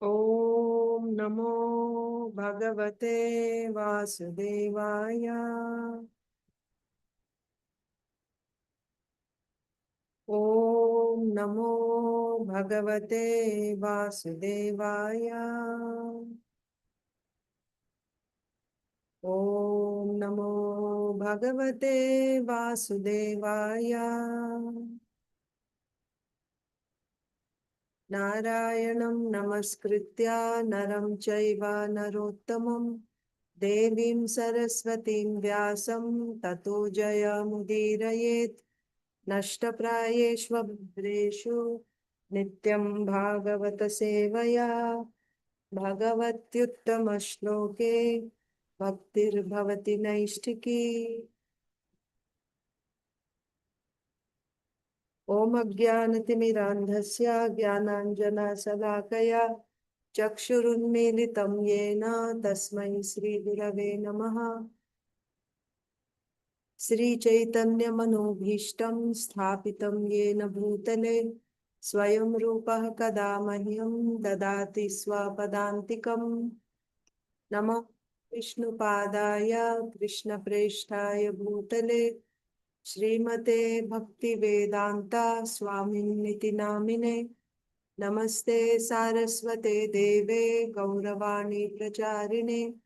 Om Namo Bhagavate Vasudevaya. Om Namo Bhagavate Vasudevaya. Om Namo Bhagavate Vasudevaya. Narayanam Namaskritya Naram Chaiva Narottamam Devim Saraswatim Vyasam Tato Jayamudirayet Nashtaprayeshvabhreshu Nityam Bhagavata Sevaya Bhagavatyuttama Shloke Bhaktir Bhavati Naishtiki. Om Ajnanatirmirandhasya Jnananjana Salakaya Chakshurunmilitam Yena Tasmai Sri Gurave Namaha. Sri Chaitanya Manobhishtam Sthapitam Yena Bhutale Swayam Rupaha Kadamahyam Dadati Swapadantikam. Namo Vishnu Padaya Krishna Preshtaya Bhutale Srimate Bhakti Vedanta Swaminiti Namine. Namaste Saraswate Deve Gauravani Pracharine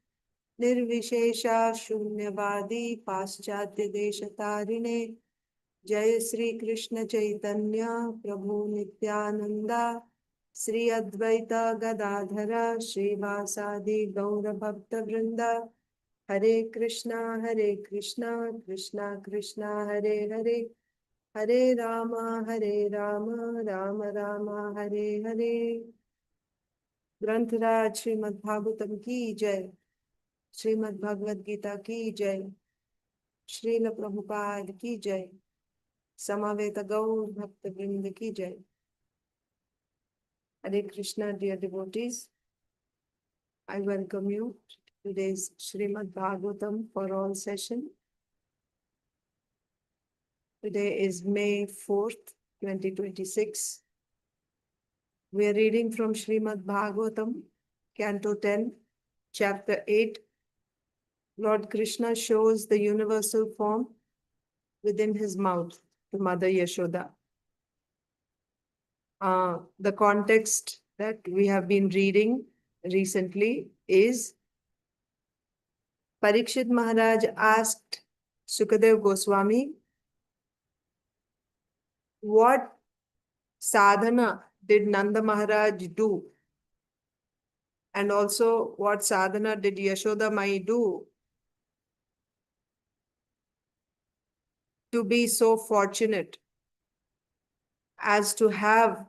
Nirvishesha Shunyavadi Paschatya Deshatarine. Jai Sri Krishna Chaitanya Prabhu Nityananda Sri Advaita Gadadhara Srivasadi Gaura Bhakta Vrinda. Hare Krishna Krishna Krishna Hare Hare Hare Rama Rama Rama Hare Hare. ग्रंथराज Shrimad Bhagavatam की जय, श्रीमद् भगवद गीता की जय, श्रील प्रभुपाद की जय, समवेत गौर भक्त वृंद की जय. Hare Krishna, dear devotees, I welcome you to today's Srimad Bhagavatam for all session. Today is May 4th, 2026. We are reading from Srimad Bhagavatam, Canto 10, Chapter 8. Lord Krishna shows the universal form within his mouth to Mother Yaśodā. The context that we have been reading recently is Parikshit Maharaj asked Sukadev Goswami what sadhana did Nanda Mahārāja do, and also what sadhana did Yaśodā Mai do to be so fortunate as to have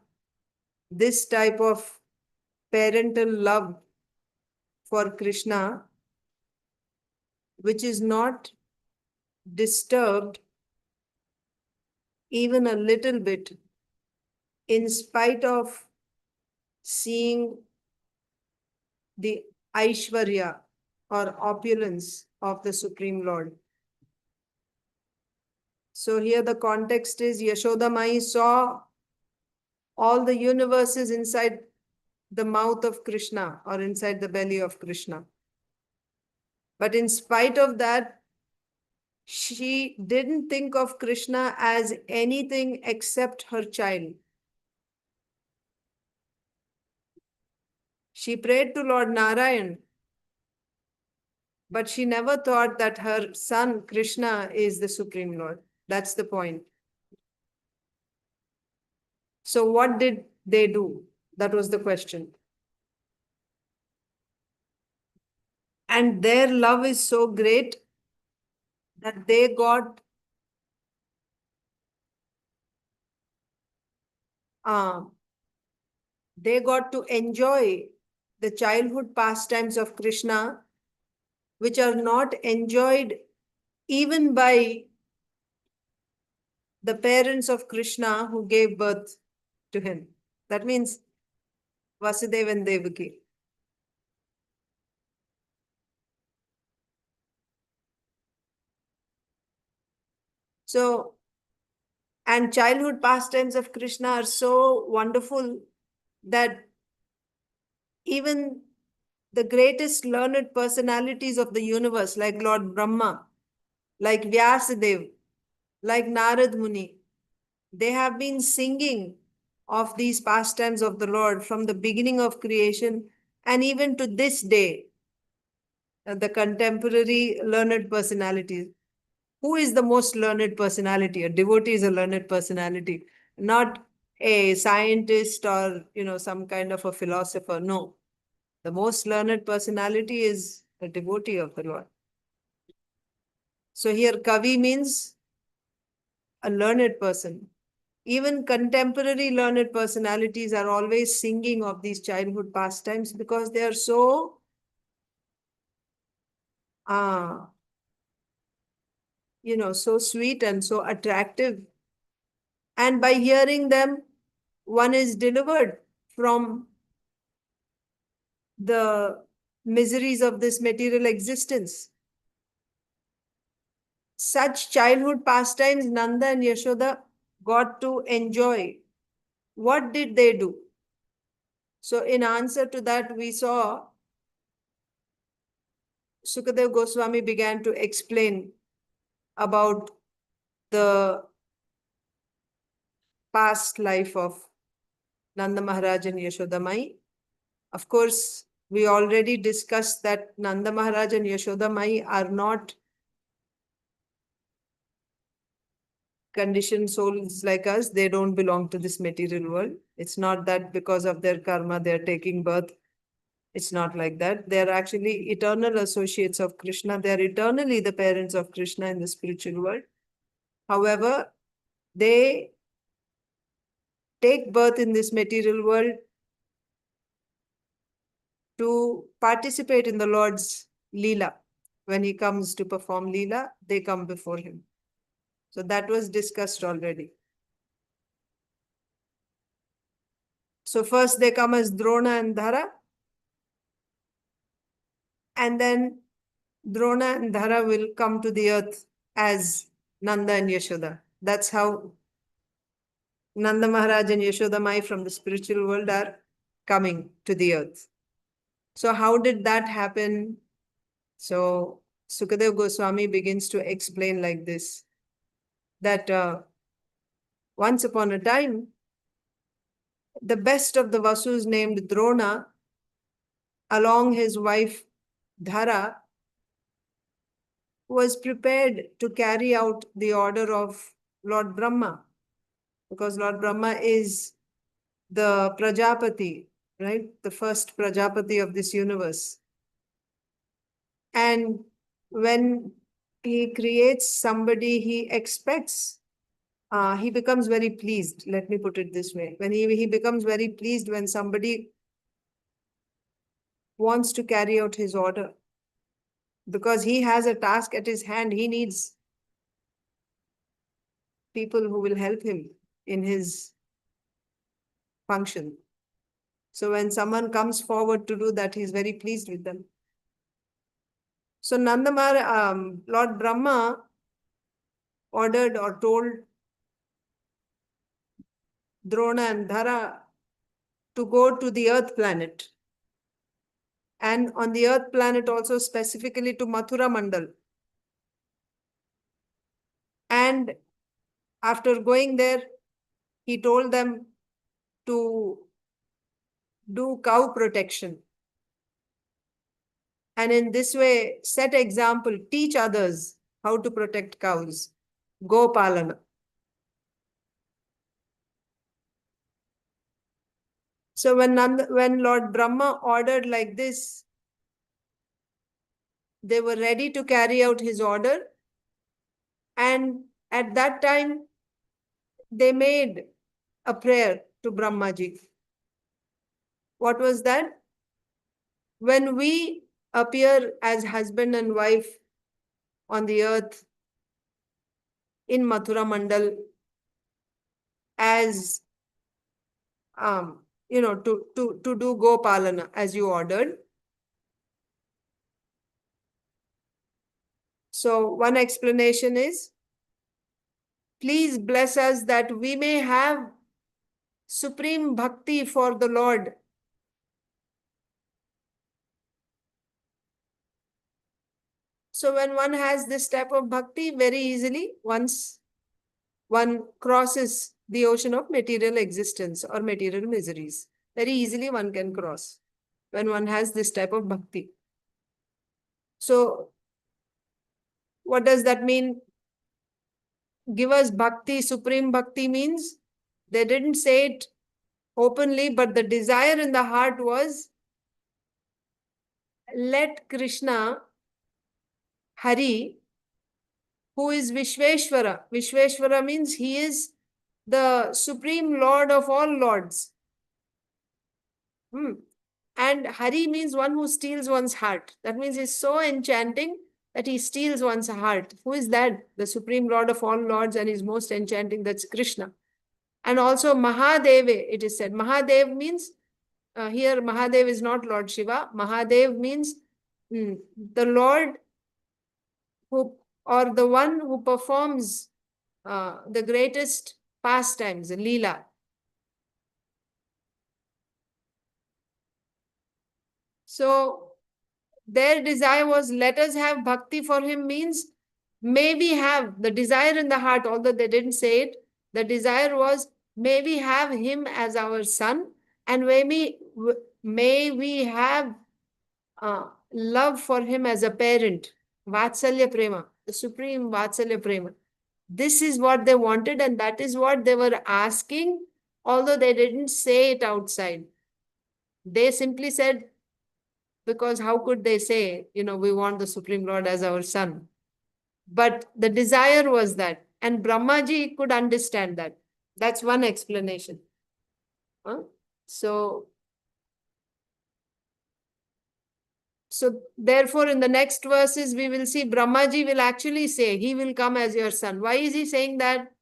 this type of parental love for Krishna, which is not disturbed even a little bit in spite of seeing the Aishwarya or opulence of the Supreme Lord. So here the context is Yaśodā Mai saw all the universes inside the mouth of Krishna or inside the belly of Krishna. But in spite of that, she didn't think of Krishna as anything except her child. She prayed to Lord Narayan, but she never thought that her son Krishna is the Supreme Lord. That's the point. So what did they do? That was the question. And their love is so great that they got to enjoy the childhood pastimes of Krishna, which are not enjoyed even by the parents of Krishna who gave birth to him. That means Vasudeva and Devaki. So, and childhood pastimes of Krishna are so wonderful that even the greatest learned personalities of the universe, like Lord Brahma, like Vyasadeva, like Narad Muni, they have been singing of these pastimes of the Lord from the beginning of creation and even to this day. The contemporary learned personalities. Who is the most learned personality? A devotee is a learned personality, not a scientist or some kind of a philosopher. No. The most learned personality is a devotee of the Lord. So here Kavi means a learned person. Even contemporary learned personalities are always singing of these childhood pastimes because they are so so sweet and so attractive. And by hearing them, one is delivered from the miseries of this material existence. Such childhood pastimes Nanda and Yasoda got to enjoy. What did they do? So in answer to that, we saw Sukadeva Goswami began to explain about the past life of Nanda Mahārāja and Yasoda Mai. Of course, we already discussed that Nanda Mahārāja and Yasoda Mai are not conditioned souls like us. They don't belong to this material world. It's not that because of their karma they're taking birth. It's not like that. They're actually eternal associates of Krishna. They're eternally the parents of Krishna in the spiritual world. However, they take birth in this material world to participate in the Lord's LILA. When he comes to perform LILA, they come before him. So that was discussed already. So first they come as DRONA and DHARA. And then DRONA and DHARA will come to the earth as Nanda and Yasoda. That's how Nanda Mahārāja and Yasoda Mai from the spiritual world are coming to the earth. So how did that happen? So Sukadeva Goswami begins to explain like this, that once upon a time, the best of the Vasus named DRONA, along his wife Dharā, was prepared to carry out the order of Lord Brahmā, because Lord Brahmā is the Prajapati, right? The first Prajapati of this universe. And when he creates somebody, he expects, he becomes very pleased. Let me put it this way. When he becomes very pleased when somebody wants to carry out his order, because he has a task at his hand. He needs people who will help him in his function. So when someone comes forward to do that, he's very pleased with them. So Lord Brahmā ordered or told DRONA and Dharā to go to the earth planet. And on the earth planet also specifically to Mathura Mandal. And after going there, he told them to do cow protection. And in this way, set example, teach others how to protect cows. Go Palana. So when Lord Brahmā ordered like this, they were ready to carry out his order. And at that time, they made a prayer to Brahmaji. What was that? When we appear as husband and wife on the earth in Mathura Mandal as to do Gopalana as you ordered. So one explanation is, please bless us that we may have supreme bhakti for the Lord So when one has this type of bhakti, very easily, once one crosses the ocean of material existence or material miseries, very easily one can cross when one has this type of bhakti. So what does that mean? Give us bhakti, supreme bhakti means they didn't say it openly, but the desire in the heart was, let Krishna, Hari, who is Vishveshvara. Vishveshvara means he is the supreme lord of all lords. And Hari means one who steals one's heart. That means he's so enchanting that he steals one's heart. Who is that? The supreme lord of all lords and is most enchanting. That's Krishna. And also Mahādeva, it is said. Mahadev means, here Mahadev is not Lord Shiva. Mahadev means the Lord who, or the one who performs the greatest pastimes, LILA. So their desire was, let us have bhakti for him, means may we have the desire in the heart, although they didn't say it. The desire was, may we have him as our son, and may we have love for him as a parent. Vatsalya prema, the supreme Vatsalya prema. This is what they wanted, and that is what they were asking, although they didn't say it outside. They simply said, because how could they say, we want the Supreme Lord as our son? But the desire was that. And Brahmaji could understand that. That's one explanation. So therefore, in the next verses, we will see Brahmaji will actually say, he will come as your son. Why is he saying that?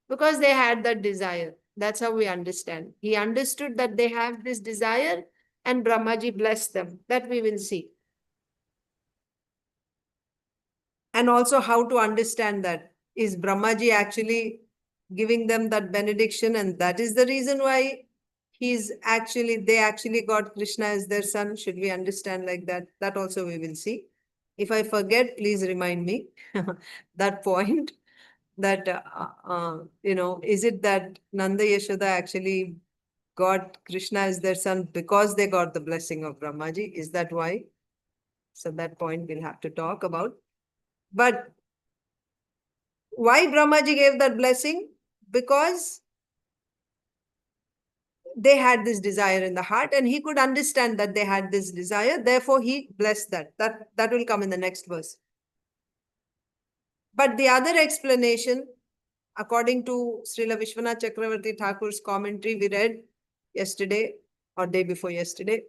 Because they had that desire. That's how we understand. He understood that they have this desire, and Brahmaji blessed them. That we will see. And also how to understand that. Is Brahmaji actually giving them that benediction, and that is the reason why they actually got Krishna as their son? Should we understand like that? That also we will see. If I forget, please remind me that point. That, is it that Nanda Yaśodā actually got Krishna as their son because they got the blessing of Brahmaji? Is that why? So that point we'll have to talk about. But why Brahmaji gave that blessing? Because they had this desire in the heart, and he could understand that they had this desire. Therefore, he blessed that. That will come in the next verse. But the other explanation, according to Srila Vishwanath Chakravarti Thakur's commentary we read yesterday or day before yesterday,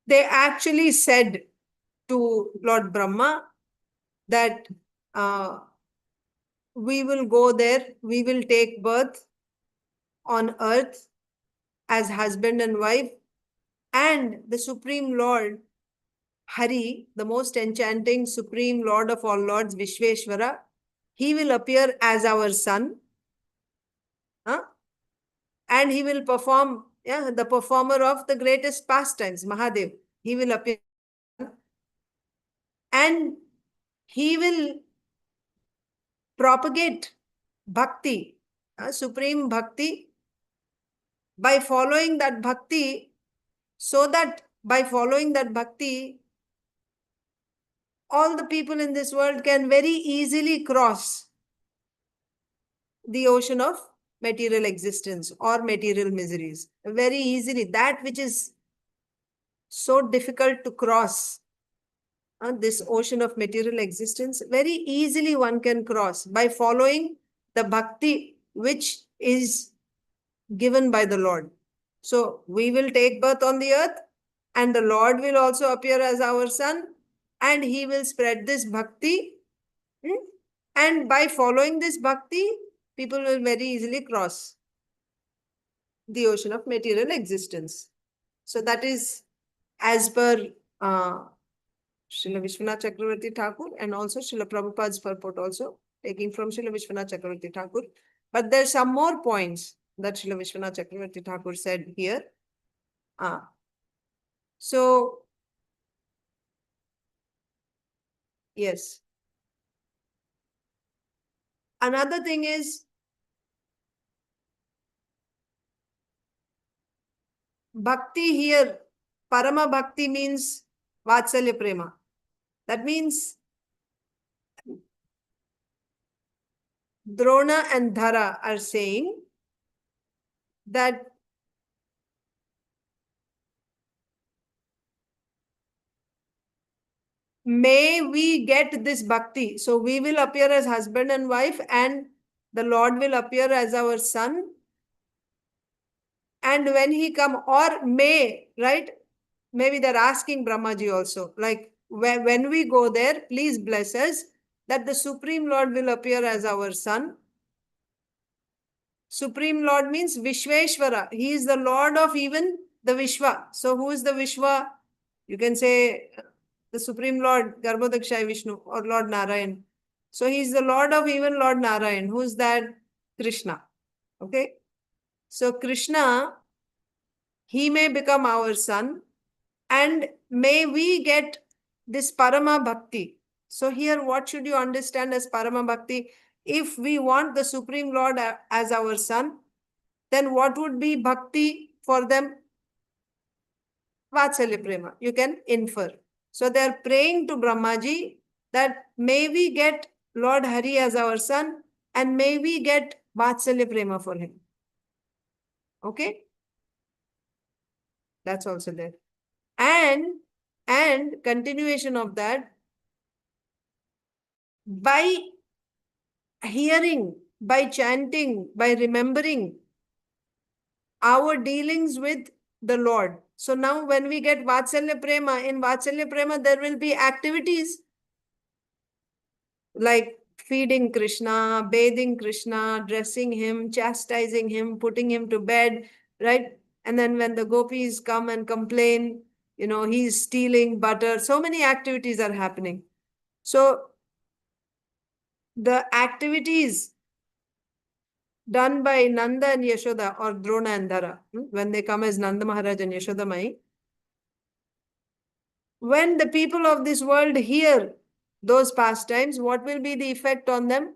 they actually said to Lord Brahma that we will go there, we will take birth on earth as husband and wife, and the Supreme Lord, Hari, the most enchanting Supreme Lord of all Lords, Vishveshvara, he will appear as our son. And he will perform, the performer of the greatest pastimes, Mahadev. He will appear. And he will propagate bhakti, supreme bhakti, by following that bhakti, so that by following that bhakti, all the people in this world can very easily cross the ocean of material existence or material miseries. Very easily. That which is so difficult to cross, this ocean of material existence, very easily one can cross by following the bhakti which is given by the Lord. So we will take birth on the earth, and the Lord will also appear as our son, and he will spread this bhakti. And by following this bhakti, people will very easily cross the ocean of material existence. So that is as per Srila Vishwanath Chakravarti Thakur, and also Srila Prabhupada's purport also, taking from Srila Vishwanath Chakravarti Thakur. But there are some more points that Srila Vishwanath Chakravarti Thakur said here. So Yes. Another thing is, bhakti here, parama bhakti means vatsalya prema. That means Drona and Dhara are saying that may we get this bhakti. So we will appear as husband and wife, and the Lord will appear as our son. And when he come, or may, right? Maybe they're asking Brahmaji also, like when we go there, please bless us that the Supreme Lord will appear as our son. Supreme Lord means Vishveshwara. He is the Lord of even the Vishwa. So who is the Vishwa? You can say the Supreme Lord, Garbhodakshaya Vishnu or Lord Narayan. So he is the Lord of even Lord Narayan. Who is that? Krishna. Okay. So Krishna, he may become our son, and may we get this Parama Bhakti. So here, what should you understand as Parama Bhakti? If we want the Supreme Lord as our son, then what would be Bhakti for them? Vatsalya Prema. You can infer. So they are praying to Brahmaji that may we get Lord Hari as our son, and may we get Vatsalya Prema for him. Okay? That's also there. And continuation of that, by hearing, by chanting, by remembering our dealings with the Lord. So now when we get Vatsalya Prema, in Vatsalya Prema there will be activities like feeding Krishna, bathing Krishna, dressing him, chastising him, putting him to bed, right? And then when the gopis come and complain, you know, he's stealing butter. So many activities are happening. So the activities done by Nanda and Yaśodā, or Drona and Dharā, when they come as Nanda Mahārāja and Yaśoda Mai, when the people of this world hear those pastimes, what will be the effect on them?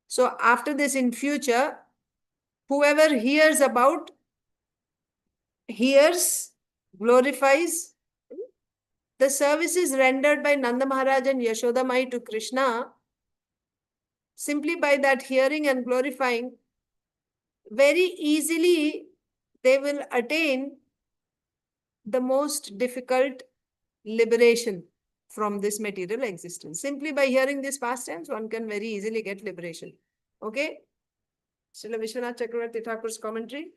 So after this, in future, whoever hears, glorifies the services rendered by Nanda Mahārāja and Yaśoda Mai to Krishna, simply by that hearing and glorifying, very easily they will attain the most difficult liberation from this material existence. Simply by hearing these pastimes, one can very easily get liberation. Okay? Srila Vishwanath Chakravarti Thakur's commentary.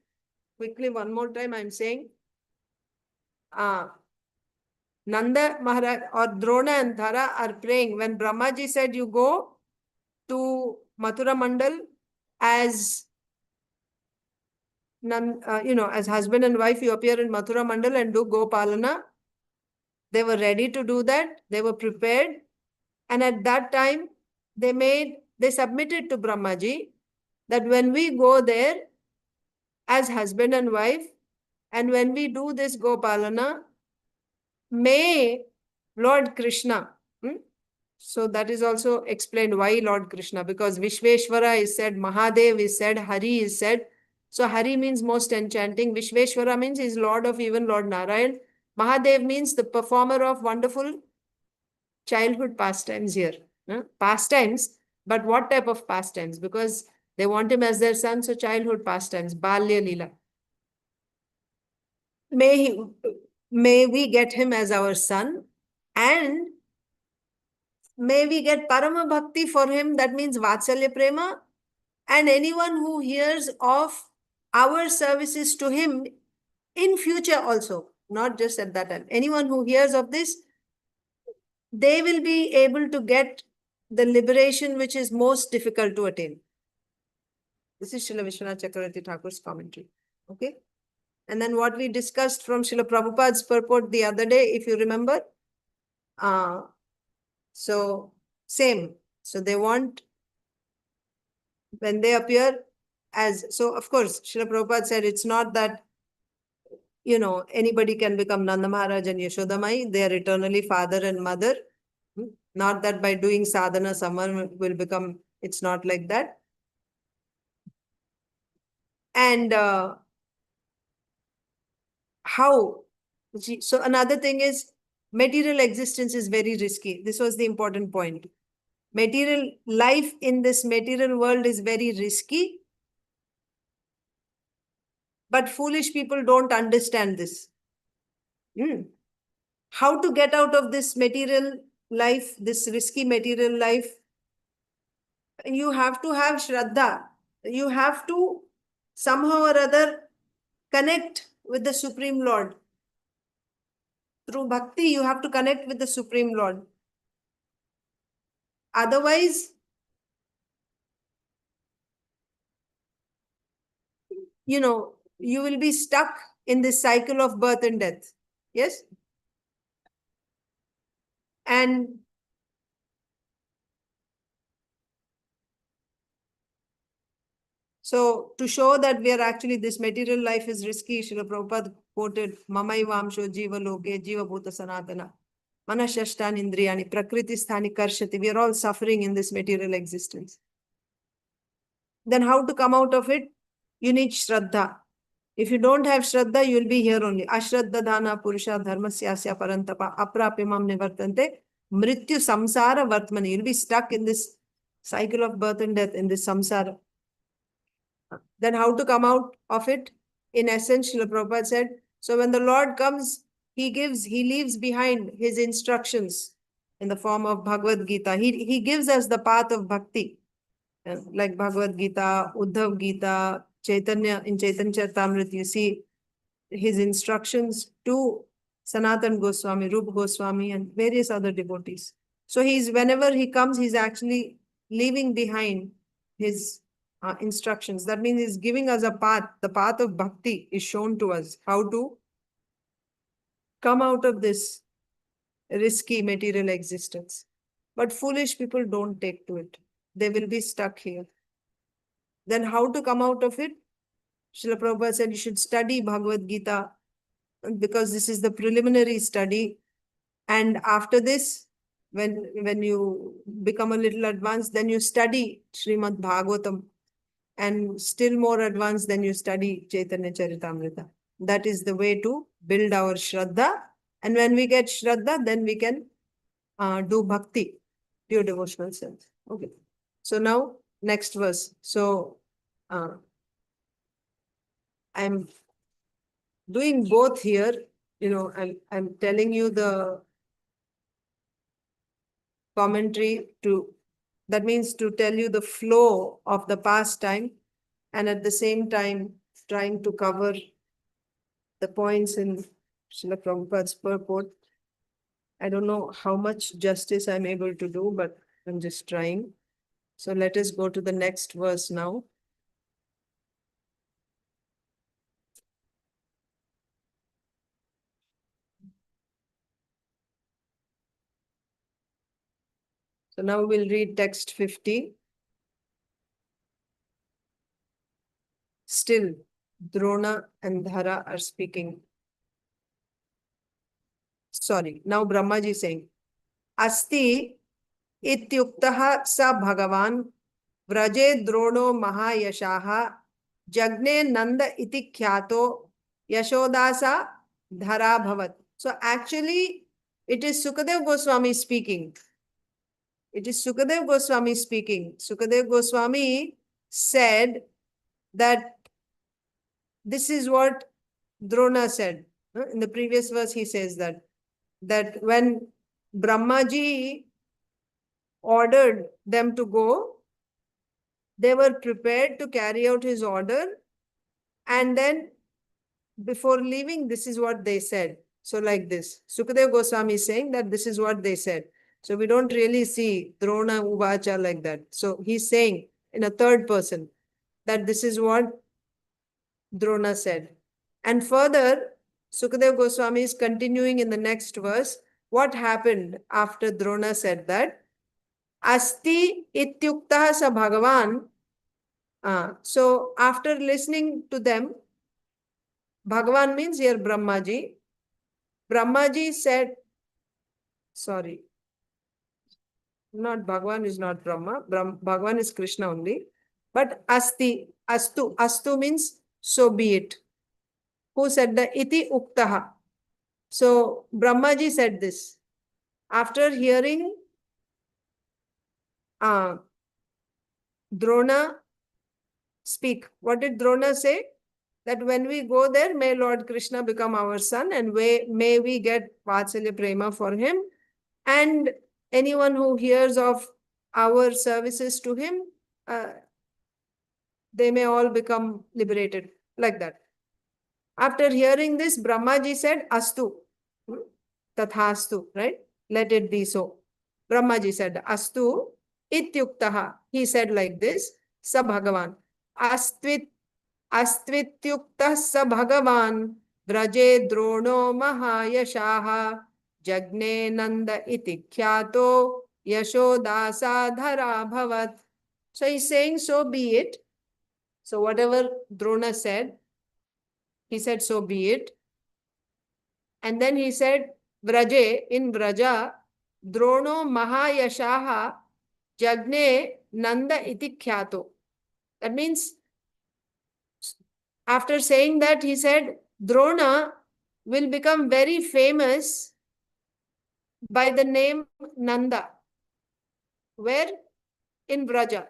Quickly, one more time, I'm saying. Nanda Mahārāja or Drona and Dhara are praying. When Brahmaji said, you go to Mathura Mandal as as husband and wife, you appear in Mathura Mandal and do Gopalana. They were ready to do that. They were prepared. And at that time, they submitted to Brahmaji that when we go there as husband and wife, and when we do this Gopalana, may Lord Krishna, so that is also explained why Lord Krishna, because Vishveshwara is said, Mahadev is said, Hari is said. So Hari means most enchanting. Vishveshwara means he is Lord of even Lord Narayan. Mahadev means the performer of wonderful childhood pastimes here. Pastimes, but what type of pastimes? Because they want him as their son, so childhood pastimes, Balya Lila. May we get him as our son, and may we get Parama Bhakti for him, that means Vatsalya Prema, and anyone who hears of our services to him in future also, not just at that time. Anyone who hears of this, they will be able to get the liberation which is most difficult to attain. This is Srila Vishwanath Chakravarti Thakur's commentary. Okay? And then what we discussed from Srila Prabhupada's purport the other day, if you remember. So, same. So they want, when they appear as, so of course, Srila Prabhupada said it's not that, anybody can become Nanda Mahārāja and Yaśoda Mai. They are eternally father and mother. Not that by doing sadhana, someone will become, it's not like that. And how? So another thing is, material existence is very risky. This was the important point. Material life in this material world is very risky. But foolish people don't understand this. How to get out of this material life, this risky material life? You have to have Shraddha. You have to somehow or other connect with the Supreme Lord. Through bhakti, you have to connect with the Supreme Lord. Otherwise, you know, you will be stuck in this cycle of birth and death. Yes? And so, to show that we are actually, this material life is risky, Srila Prabhupada quoted, Mamai Vamsho Jiva Loke Jiva Bhuta Sanatana Manashashtan Indriyani Prakriti Sthani Karshati. We are all suffering in this material existence. Then how to come out of it? You need Shraddha. If you don't have Shraddha, you will be here only. Ashraddha Dhana Purusha Dharmasyasya Parantapa Aprapimam Nivartante Mrityu Samsara Vartmani. You'll be stuck in this cycle of birth and death, in this samsara. Then how to come out of it? In essence, Srila Prabhupada said, so when the Lord comes, he leaves behind his instructions in the form of Bhagavad Gita. He gives us the path of bhakti. Like Bhagavad Gita, Uddhav Gita, Chaitanya, in Chaitanya Charitamrita, you see his instructions to Sanatan Goswami, Rupa Goswami, and various other devotees. So whenever he comes, he's actually leaving behind his instructions. That means he's giving us a path. The path of bhakti is shown to us. How to come out of this risky material existence. But foolish people don't take to it. They will be stuck here. Then how to come out of it? Srila Prabhupada said you should study Bhagavad Gita, because this is the preliminary study. And after this, when you become a little advanced, then you study Srimad Bhagavatam. And still more advanced, then you study Chaitanya Charitamrita. That is the way to build our Shraddha. And when we get Shraddha, then we can do bhakti, pure devotional sense. Okay. So now, next verse. So, I'm doing both here. You know, I'm telling you the commentary that means to tell you the flow of the past time, and at the same time trying to cover the points in Srila Prabhupada's purport. I don't know how much justice I'm able to do, but I'm just trying. So let us go to the next verse now. So now we'll read text 50. Still, Drona and Dhara are speaking. Sorry, now Brahmaji is saying, Asti ityuktaḥ sa Bhagavān vraje droṇo mahā-yaśāḥ jajñe Nanda iti khyāto Yaśodā sa dharābhavat. So actually, it is Sukadeva Goswami speaking. It is Sukadeva Goswami speaking. Sukadeva Goswami said that this is what Drona said. In the previous verse, he says that when Brahmaji ordered them to go, they were prepared to carry out his order. And then before leaving, this is what they said. So like this, Sukadeva Goswami is saying that this is what they said. So we don't really see Drona Uvacha like that. So he's saying in a third person that this is what Drona said. And further, Sukadeva Goswami is continuing in the next verse. What happened after Drona said that? Asti ityuktaḥ sa Bhagavān. So after listening to them, Bhagavān means here Brahmaji. Brahmaji said, sorry. Not Bhagavān is not Brahma. Bhagavān is Krishna only. But asti, astu. Astu means so be it. Who said the iti uktaḥ? So Brahmaji said this. After hearing Droṇa speak, what did Droṇa say? That when we go there, may Lord Krishna become our son and may we get Vatsalya Prema for him. And anyone who hears of our services to him, they may all become liberated. Like that. After hearing this, Brahmaji said, Astu. Tathastu, right? Let it be so. Brahmaji said, Astu ityuktaḥ. He said like this, Sa Bhagavān. Astvityuktaḥ sa Bhagavān. Vraje droṇo mahā-yaśāḥ. Jajñe Nanda iti khyāto. Yaśodā sa dharābhavat. So he's saying, so be it. So whatever Droṇa said, he said, so be it. And then he said, vraje, in vraja, droṇo mahā-yaśāḥ. Jajñe Nanda iti khyāto. That means, after saying that, he said, Droṇa will become very famous by the name Nanda. Where? In Vraja.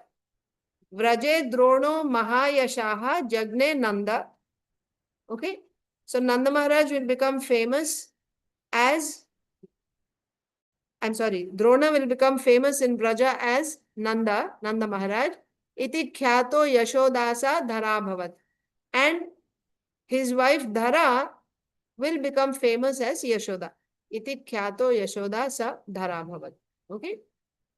Vraje droṇo mahā-yaśāḥ jajñe Nanda. Okay. So Nanda Mahārāja will become famous as, Droṇa will become famous in Vraja as Nanda Mahārāja. Iti khyāto Yaśodā sa dharābhavat. And his wife Dharā will become famous as Yaśodā. Iti khyāto Yaśodā sa dharābhavat. Okay.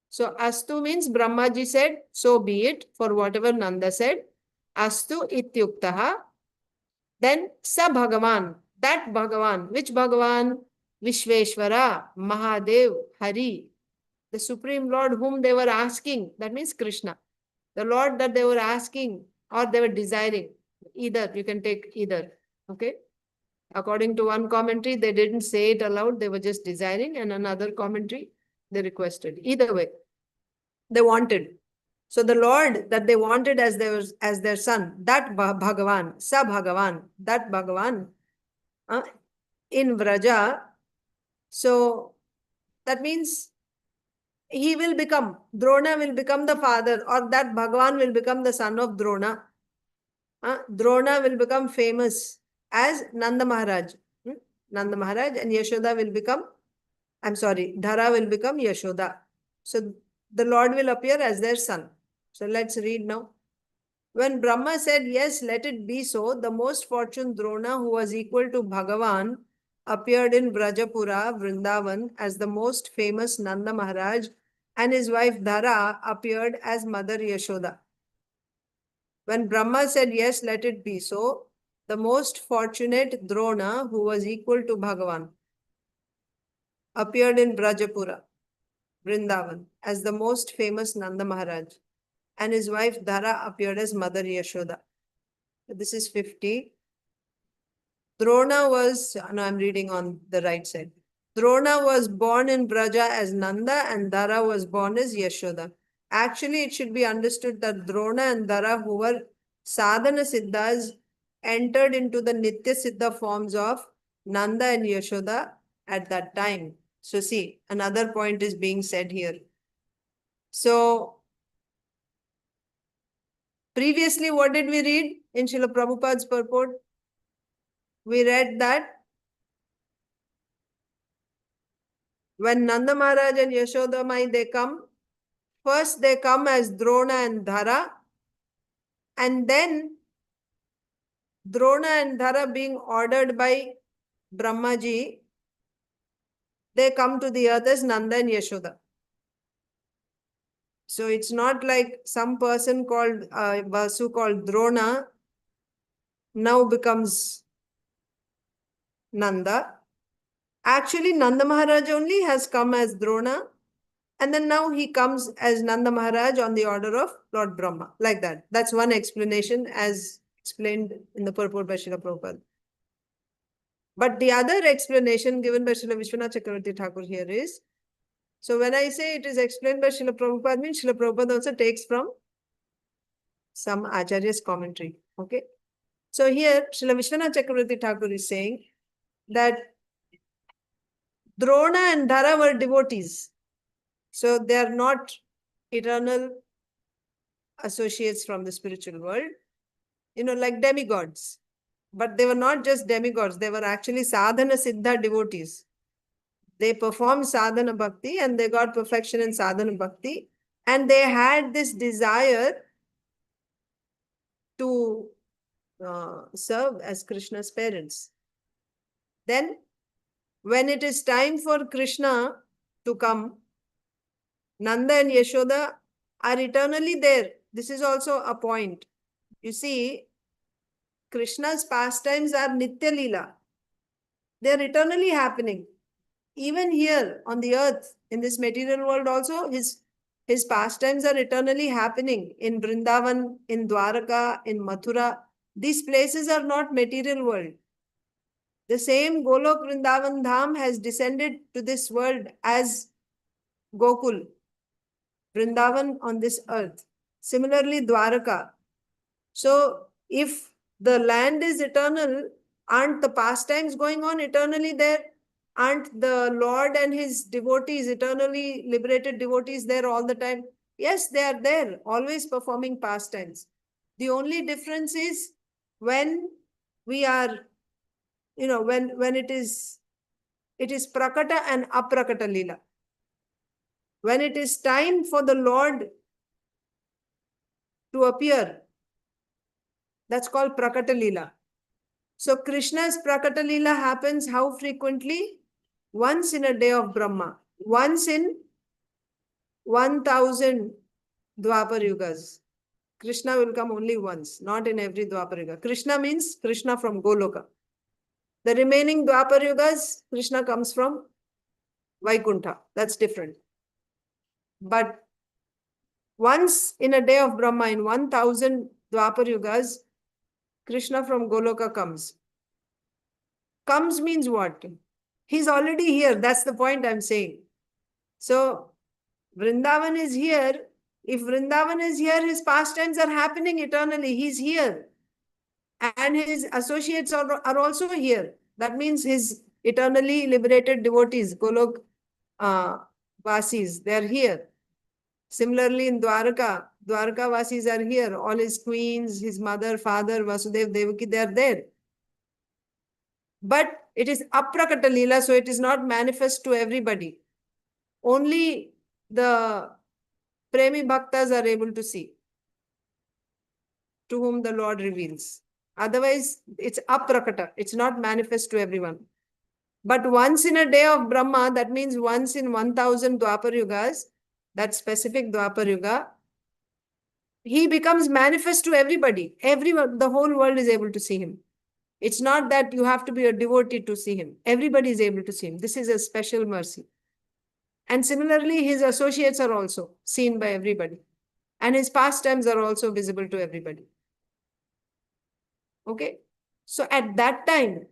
So astu means Brahmaji said, so be it, for whatever Nanda said. Astu ityuktaḥ. Then sa Bhagavān, that Bhagavān. Which Bhagavān? Vishveshvara, Mahadev, Hari. The Supreme Lord whom they were asking. That means Krishna. The Lord that they were asking or they were desiring. Either, you can take either. Okay. According to one commentary, they didn't say it aloud. They were just desiring. And another commentary, they requested. Either way, they wanted. So the Lord that they wanted as their son, that Bhagavān, sa Bhagavān, that Bhagavān in Vraja. So that means he will become, Droṇa will become the father, or that Bhagavān will become the son of Droṇa. Droṇa will become famous as Nanda Mahārāja. Nanda Mahārāja, and Yaśodā will become, Dharā will become Yaśodā. So the Lord will appear as their son. So let's read now. When Brahma said, yes, let it be so, the most fortunate Droṇa, who was equal to Bhagavān, appeared in Vrajapura, Vṛndāvana, as the most famous Nanda Mahārāja, and his wife Dharā appeared as Mother Yaśodā. When Brahma said, yes, let it be so, the most fortunate Droṇa, who was equal to Bhagavān, appeared in Vrajapura, Vṛndāvana, as the most famous Nanda Mahārāja, and his wife Dharā appeared as Mother Yaśodā. This is 50. Droṇa was, no, I'm reading on the right side. Droṇa was born in Vraja as Nanda and Dharā was born as Yaśodā. Actually, it should be understood that Droṇa and Dharā, who were sadhana siddhas, entered into the nitya siddha forms of Nanda and Yaśodā at that time. So see, another point is being said here. So, previously, what did we read in Srila Prabhupada's purport? We read that when Nanda Mahārāja and Yaśoda Mai, they come, first they come as Droṇa and Dharā, and then Droṇa and Dharā being ordered by Brahmaji, they come to the earth as Nanda and Yaśoda. So it's not like some person called Vasu called Droṇa now becomes Nanda. Actually, Nanda Mahārāja only has come as Droṇa, and then now he comes as Nanda Mahārāja on the order of Lord Brahma. Like that. That's one explanation as explained in the purport by Srila Prabhupada. But the other explanation given by Srila Vishwanath Chakravarti Thakur here is So when I say it is explained by Srila Prabhupada, means Srila Prabhupada also takes from some Acharya's commentary. Okay. So here Srila Vishwanath Chakravarti Thakur is saying that Drona and Dharā were devotees. So they are not eternal associates from the spiritual world, like demigods. But they were not just demigods, they were actually sadhana siddha devotees. They performed sadhana bhakti and they got perfection in sadhana bhakti. And they had this desire to serve as Krishna's parents. Then, when it is time for Krishna to come, Nanda and Yaśoda are eternally there. This is also a point. You see, Krishna's pastimes are Nitya Lila. They are eternally happening. Even here on the earth, in this material world also, his pastimes are eternally happening in Vṛndāvana, in Dwaraka, in Mathura. These places are not material world. The same Golok Vṛndāvana Dham has descended to this world as Gokul, Vṛndāvana on this earth. Similarly, Dwaraka. So, if the land is eternal, aren't the pastimes going on eternally there? Aren't the Lord and his devotees, eternally liberated devotees, there all the time? Yes, they are there, always performing pastimes. The only difference is when we are, when it is prakata and aprakata lila. When it is time for the Lord to appear, that's called prakata lila. So Krishna's prakata lila happens how frequently? Once in a day of Brahma. Once in 1000 Dwapar Yugas. Krishna will come only once, not in every Dwapar Yuga. Krishna means Krishna from Goloka. The remaining Dwapar Yugas, Krishna comes from Vaikuntha. That's different. But once in a day of Brahma, in 1000 Dwapar Yugas, Krishna from Goloka comes. Comes means what? He's already here. That's the point I'm saying. So, Vṛndāvana is here. If Vṛndāvana is here, his pastimes are happening eternally. He's here. And his associates are also here. That means his eternally liberated devotees, Golok Vasis, they're here. Similarly, in Dwaraka, Dwaraka Vasis are here. All his queens, his mother, father, Vasudev, Devaki, they are there. But it is aprakata lila, so it is not manifest to everybody. Only the premi bhaktas are able to see, to whom the Lord reveals. Otherwise, it's aprakata. It's not manifest to everyone. But once in a day of Brahma, that means once in 1000 Dwapar Yugas, that specific Dwapar Yuga, he becomes manifest to everybody. Everyone, the whole world is able to see him. It's not that you have to be a devotee to see him. Everybody is able to see him. This is a special mercy. And similarly, his associates are also seen by everybody. And his pastimes are also visible to everybody. Okay? So at that time,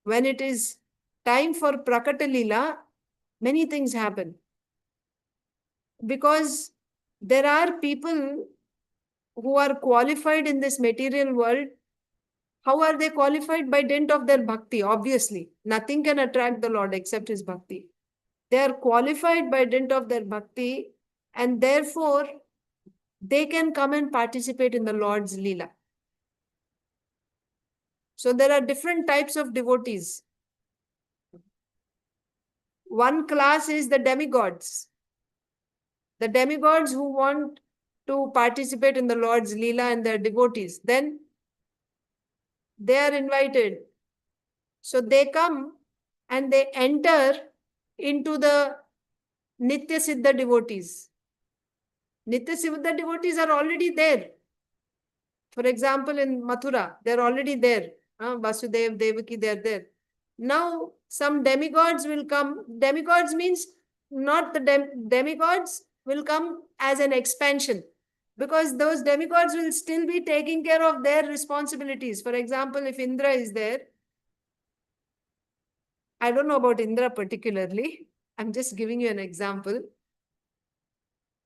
when it is time for Prakata Lila, many things happen. Because there are people who are qualified in this material world. How are they qualified? By dint of their bhakti, obviously. Nothing can attract the Lord except his bhakti. They are qualified by dint of their bhakti, and therefore they can come and participate in the Lord's Lila. So there are different types of devotees. One class is the demigods. The demigods who want to participate in the Lord's Lila and their devotees. Then they are invited. So they come and they enter into the Nitya Siddha devotees. Nitya Siddha devotees are already there. For example, in Mathura, they're already there. Vasudev, Devaki, they're there. Now, some demigods will come. Demigods means not the demigods will come as an expansion, because those demigods will still be taking care of their responsibilities. For example, if Indra is there, I don't know about Indra particularly, I'm just giving you an example.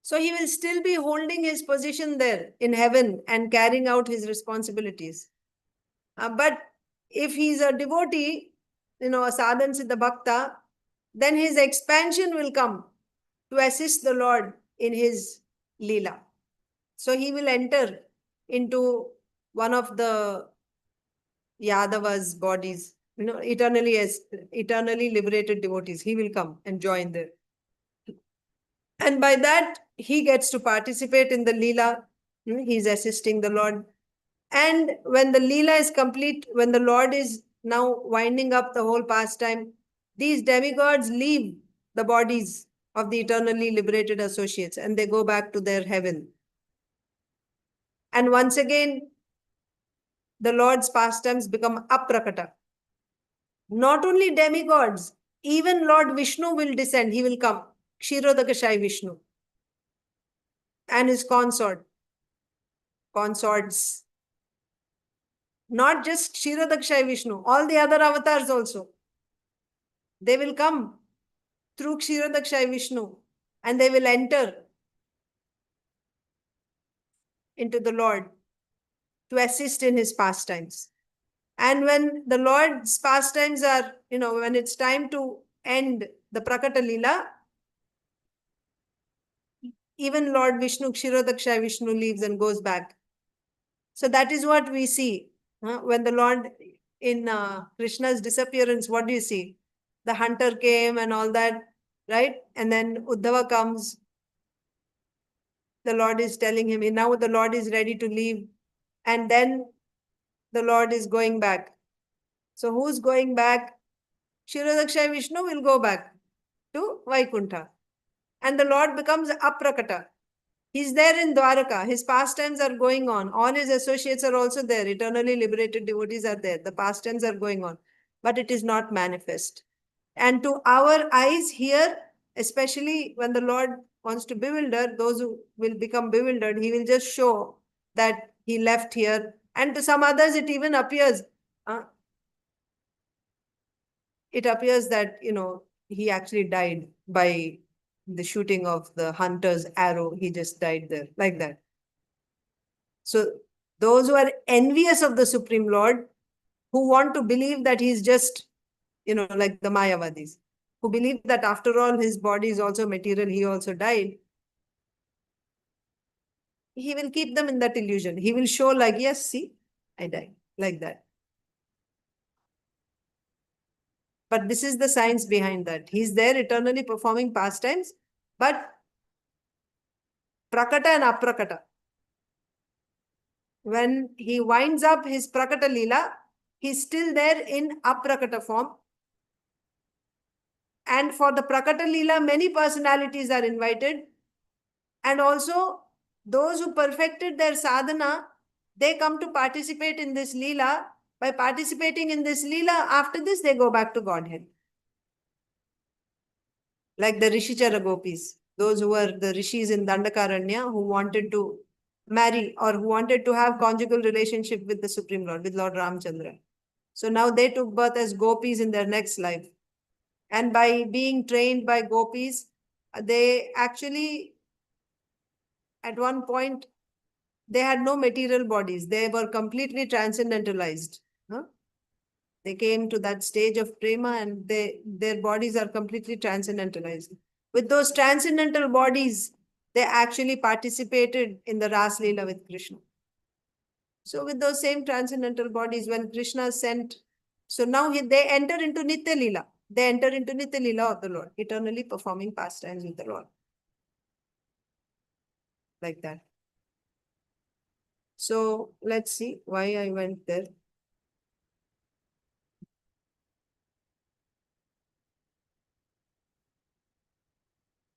So he will still be holding his position there in heaven and carrying out his responsibilities. But if he's a devotee, a sadhan siddha bhakta, then his expansion will come to assist the Lord in his lila. So he will enter into one of the Yadava's bodies, eternally liberated devotees. He will come and join there. And by that, he gets to participate in the lila. He's assisting the Lord. And when the lila is complete, when the Lord is now winding up the whole pastime, these demigods leave the bodies of the eternally liberated associates and they go back to their heaven. And once again, the Lord's pastimes become aprakata. Not only demigods, even Lord Vishnu will descend. He will come. Kshirodakashai Vishnu. And his consorts. Not just Kshirodakashai Vishnu, all the other avatars also. They will come through Kshirodakashai Vishnu and they will enter into the Lord to assist in his pastimes. And when the Lord's pastimes are, when it's time to end the Prakata Lila, even Lord Vishnu, Kshirodakashai Vishnu leaves and goes back. So that is what we see. When the Lord, in Krishna's disappearance, what do you see? The hunter came and all that, right? And then Uddhava comes. The Lord is telling him, now the Lord is ready to leave. And then the Lord is going back. So who's going back? Kshirodakashai Vishnu will go back to Vaikuntha. And the Lord becomes aprakata. He's there in Dwaraka. His pastimes are going on. All his associates are also there. Eternally liberated devotees are there. The pastimes are going on. But it is not manifest. And to our eyes here, especially when the Lord wants to bewilder those who will become bewildered, he will just show that he left here. And to some others, it even appears. It appears that, he actually died by the shooting of the hunter's arrow. He just died there, like that. So those who are envious of the Supreme Lord, who want to believe that he's just, like the Mayavadis, who believe that after all his body is also material, he also died, he will keep them in that illusion. He will show like, yes, see, I died, like that. But this is the science behind that. He's there eternally performing pastimes, but prakata and aprakata. When he winds up his prakata lila, he's still there in aprakata form. And for the prakata lila, many personalities are invited. And also, those who perfected their sadhana, they come to participate in this lila. By participating in this lila, after this, they go back to Godhead. Like the Rishichara gopis, those who were the rishis in Dandakaranya who wanted to marry or who wanted to have conjugal relationship with the Supreme Lord, with Lord Ramchandra. So now they took birth as gopis in their next life. And by being trained by gopis, they actually, at one point, they had no material bodies. They were completely transcendentalized. They came to that stage of prema and their bodies are completely transcendentalized. With those transcendental bodies, they actually participated in the Ras Lila with Krishna. So with those same transcendental bodies, when Krishna sent, so now they enter into Nitya Lila. They enter into Nitya Lila of the Lord, eternally performing pastimes with the Lord. Like that. So let's see why I went there.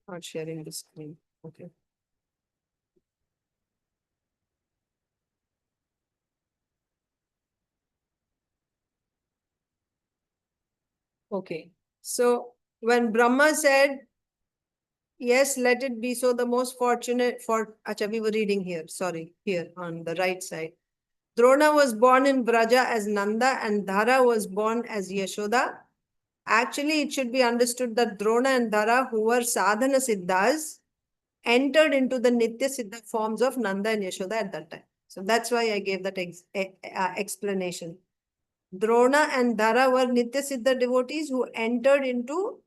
Not sharing the screen. Okay. Okay. So when Brahma said, yes, let it be so, the most fortunate for, Acha, we were reading here, sorry, here on the right side. Drona was born in Vraja as Nanda and Dhara was born as Yaśodā. Actually, it should be understood that Drona and Dharā, who were sadhana siddhas, entered into the nitya siddha forms of Nanda and Yaśodā at that time. So that's why I gave that explanation. Drona and Dharā were nitya siddha devotees who entered into,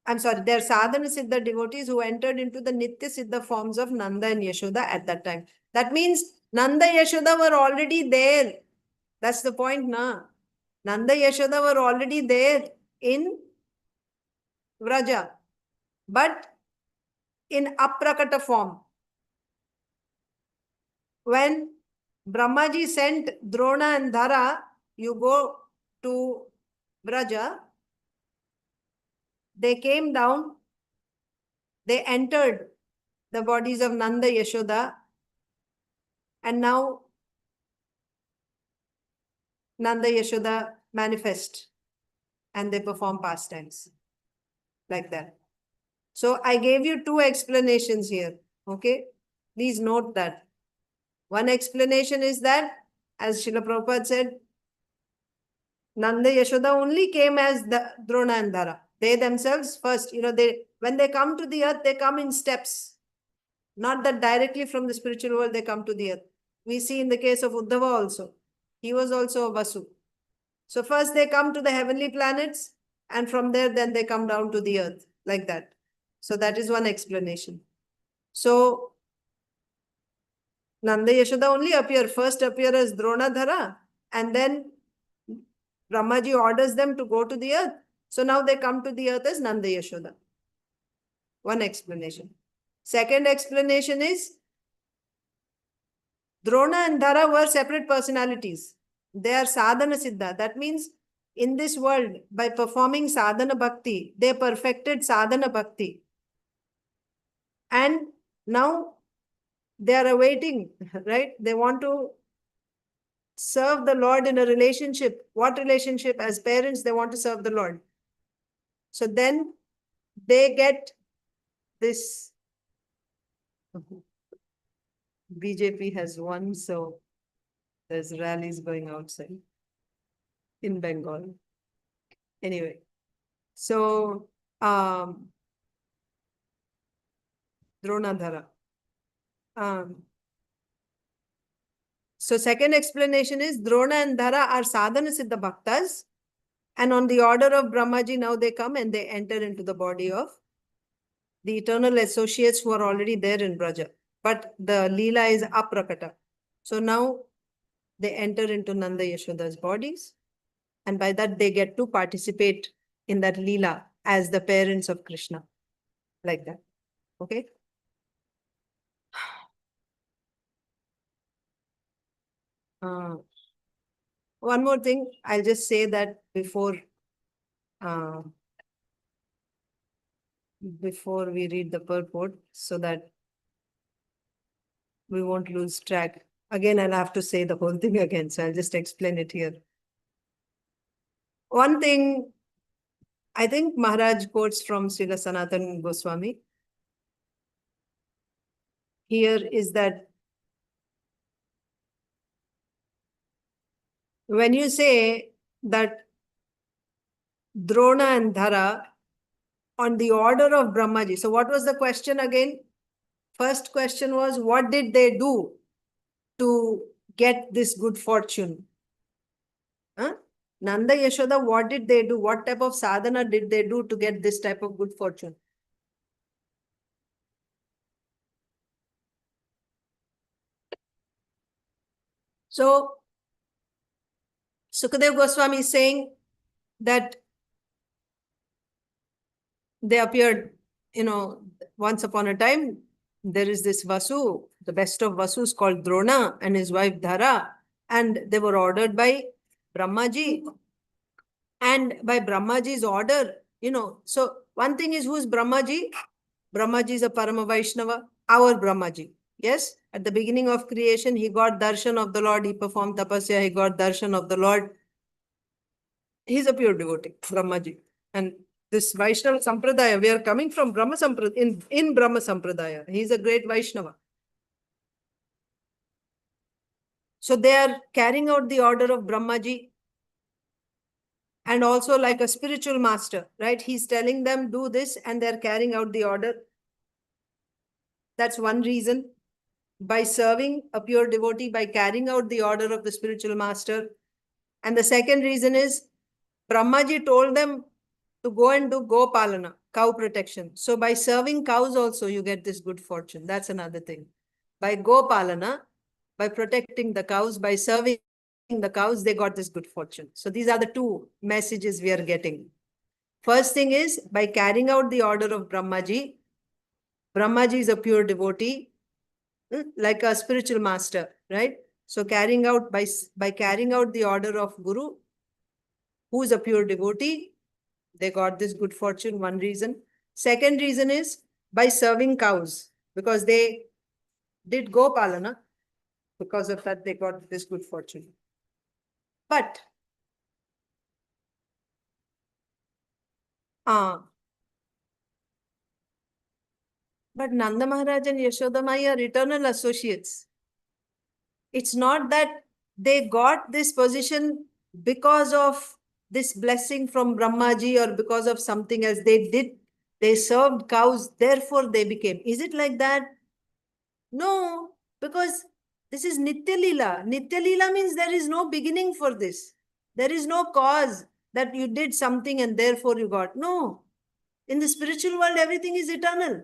they're sadhana siddha devotees who entered into the nitya siddha forms of Nanda and Yaśodā at that time. That means Nanda Yaśodā were already there. That's the point, na? Nanda Yaśodā were already there in Vraja, but in aprakata form. When Brahmaji sent Drona and Dharā, you go to Vraja, they came down, they entered the bodies of Nanda Yaśodā, and now Nanda Yaśodā manifest and they perform pastimes like that. So I gave you two explanations here. Okay, please note that. One explanation is that, as Srila Prabhupada said, Nanda Yaśodā only came as the Drona and Dharā. They themselves first, when they come to the earth, they come in steps. Not that directly from the spiritual world they come to the earth. We see in the case of Uddhava also. He was also a Vasu. So first they come to the heavenly planets, and from there then they come down to the earth, like that. So that is one explanation. So Nanda Yaśodā only first appear as Drona Dharā, and then Brahmaji orders them to go to the earth. So now they come to the earth as Nanda Yaśodā. One explanation. Second explanation is Drona and Dharā were separate personalities. They are sadhana siddha. That means in this world, by performing sadhana bhakti, they perfected sadhana bhakti. And now they are awaiting, right? They want to serve the Lord in a relationship. What relationship? As parents, they want to serve the Lord. So then they get this. BJP has won, so there's rallies going outside in Bengal. Anyway, so Drona Dharā. So second explanation is Drona and Dharā are sadhana siddha bhaktas, and on the order of Brahmaji now they come and they enter into the body of the eternal associates who are already there in Vraja. But the LILA is aprakata. So now they enter into Nanda Yaśoda's bodies, and by that they get to participate in that LILA as the parents of Krishna. Like that. Okay? One more thing, I'll just say that before we read the purport, so that we won't lose track. Again, I'll have to say the whole thing again, so I'll just explain it here. One thing, I think Maharaj quotes from Srila Sanatana Goswami here is that when you say that Drona and Dharā on the order of Brahmaji, so what was the question again? First question was, what did they do to get this good fortune? Nanda Yaśodā, what did they do? What type of sadhana did they do to get this type of good fortune? So Sukadeva Goswami is saying that they appeared, once upon a time, there is this Vasu, the best of Vasus called Drona and his wife Dharā, and they were ordered by Brahmaji. And by Brahmaji's order, so one thing is, who's Brahmaji? Brahmaji is a Parama Vaishnava, our Brahmaji. Yes, at the beginning of creation, he got darshan of the Lord, he performed tapasya, he got darshan of the Lord. He's a pure devotee, Brahmaji. And this Vaishnava Sampradaya, we are coming from Brahma Sampradaya, in Brahma Sampradaya. He's a great Vaishnava. So they are carrying out the order of Brahmaji. and also like a spiritual master, right? He's telling them, do this, and they're carrying out the order. That's one reason. By serving a pure devotee, by carrying out the order of the spiritual master. And the second reason is, Brahmaji told them to go and do Gopalana, cow protection. So by serving cows also, you get this good fortune. That's another thing. By Gopalana, by protecting the cows, by serving the cows, they got this good fortune. So these are the two messages we are getting. First thing is, by carrying out the order of Brahmaji, Brahmaji is a pure devotee, like a spiritual master, right? So carrying out by carrying out the order of Guru, who is a pure devotee, they got this good fortune, one reason. Second reason is by serving cows, because they did Gopalana. Because of that, they got this good fortune. But Nanda Mahārāja and Yaśoda Mai are eternal associates. It's not that they got this position because of this blessing from Brahmaji or because of something else. They served cows, therefore they became. Is it like that? No, because this is Nitya Lila. Nitya Lila means there is no beginning for this. There is no cause that you did something and therefore you got. No. In the spiritual world, everything is eternal.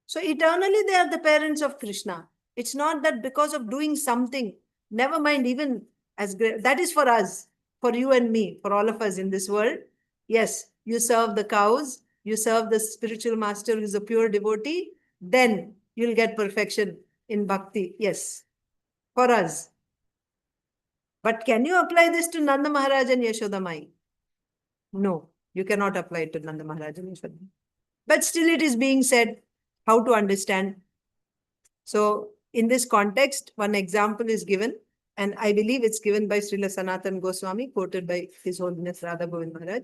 So eternally, they are the parents of Krishna. It's not that because of doing something, never mind, even as great, that is for us, for you and me, for all of us in this world. Yes, you serve the cows, you serve the spiritual master who is a pure devotee, then you'll get perfection in bhakti. Yes, for us. But can you apply this to Nanda Mahārāja and Yaśoda Mai? No, you cannot apply it to Nanda Mahārāja and Yaśoda Mai. But still it is being said how to understand. So in this context, one example is given, and I believe it's given by Srila Sanatana Goswami, quoted by His Holiness Radha Govind Maharaj,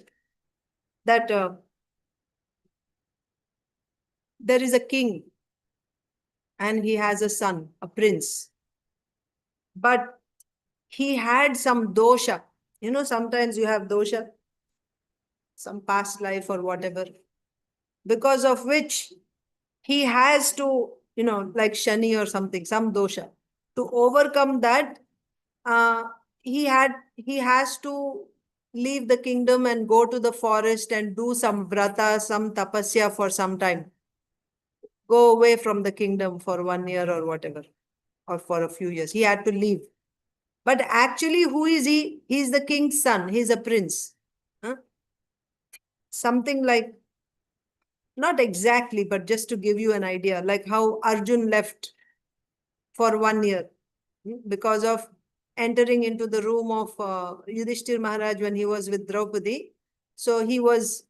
that there is a king and he has a son, a prince. But he had some dosha. You know, sometimes you have dosha, some past life or whatever, because of which he has to, like Shani or something, some dosha. To overcome that, he has to leave the kingdom and go to the forest and do some vrata, some tapasya for some time. Go away from the kingdom for 1 year or whatever, or for a few years. He had to leave. But actually, who is he? He's the king's son. He's a prince. Huh? Something like, not exactly, but just to give you an idea, like how Arjun left for 1 year because of entering into the room of Yudhishthir Maharaj when he was with Draupadi. So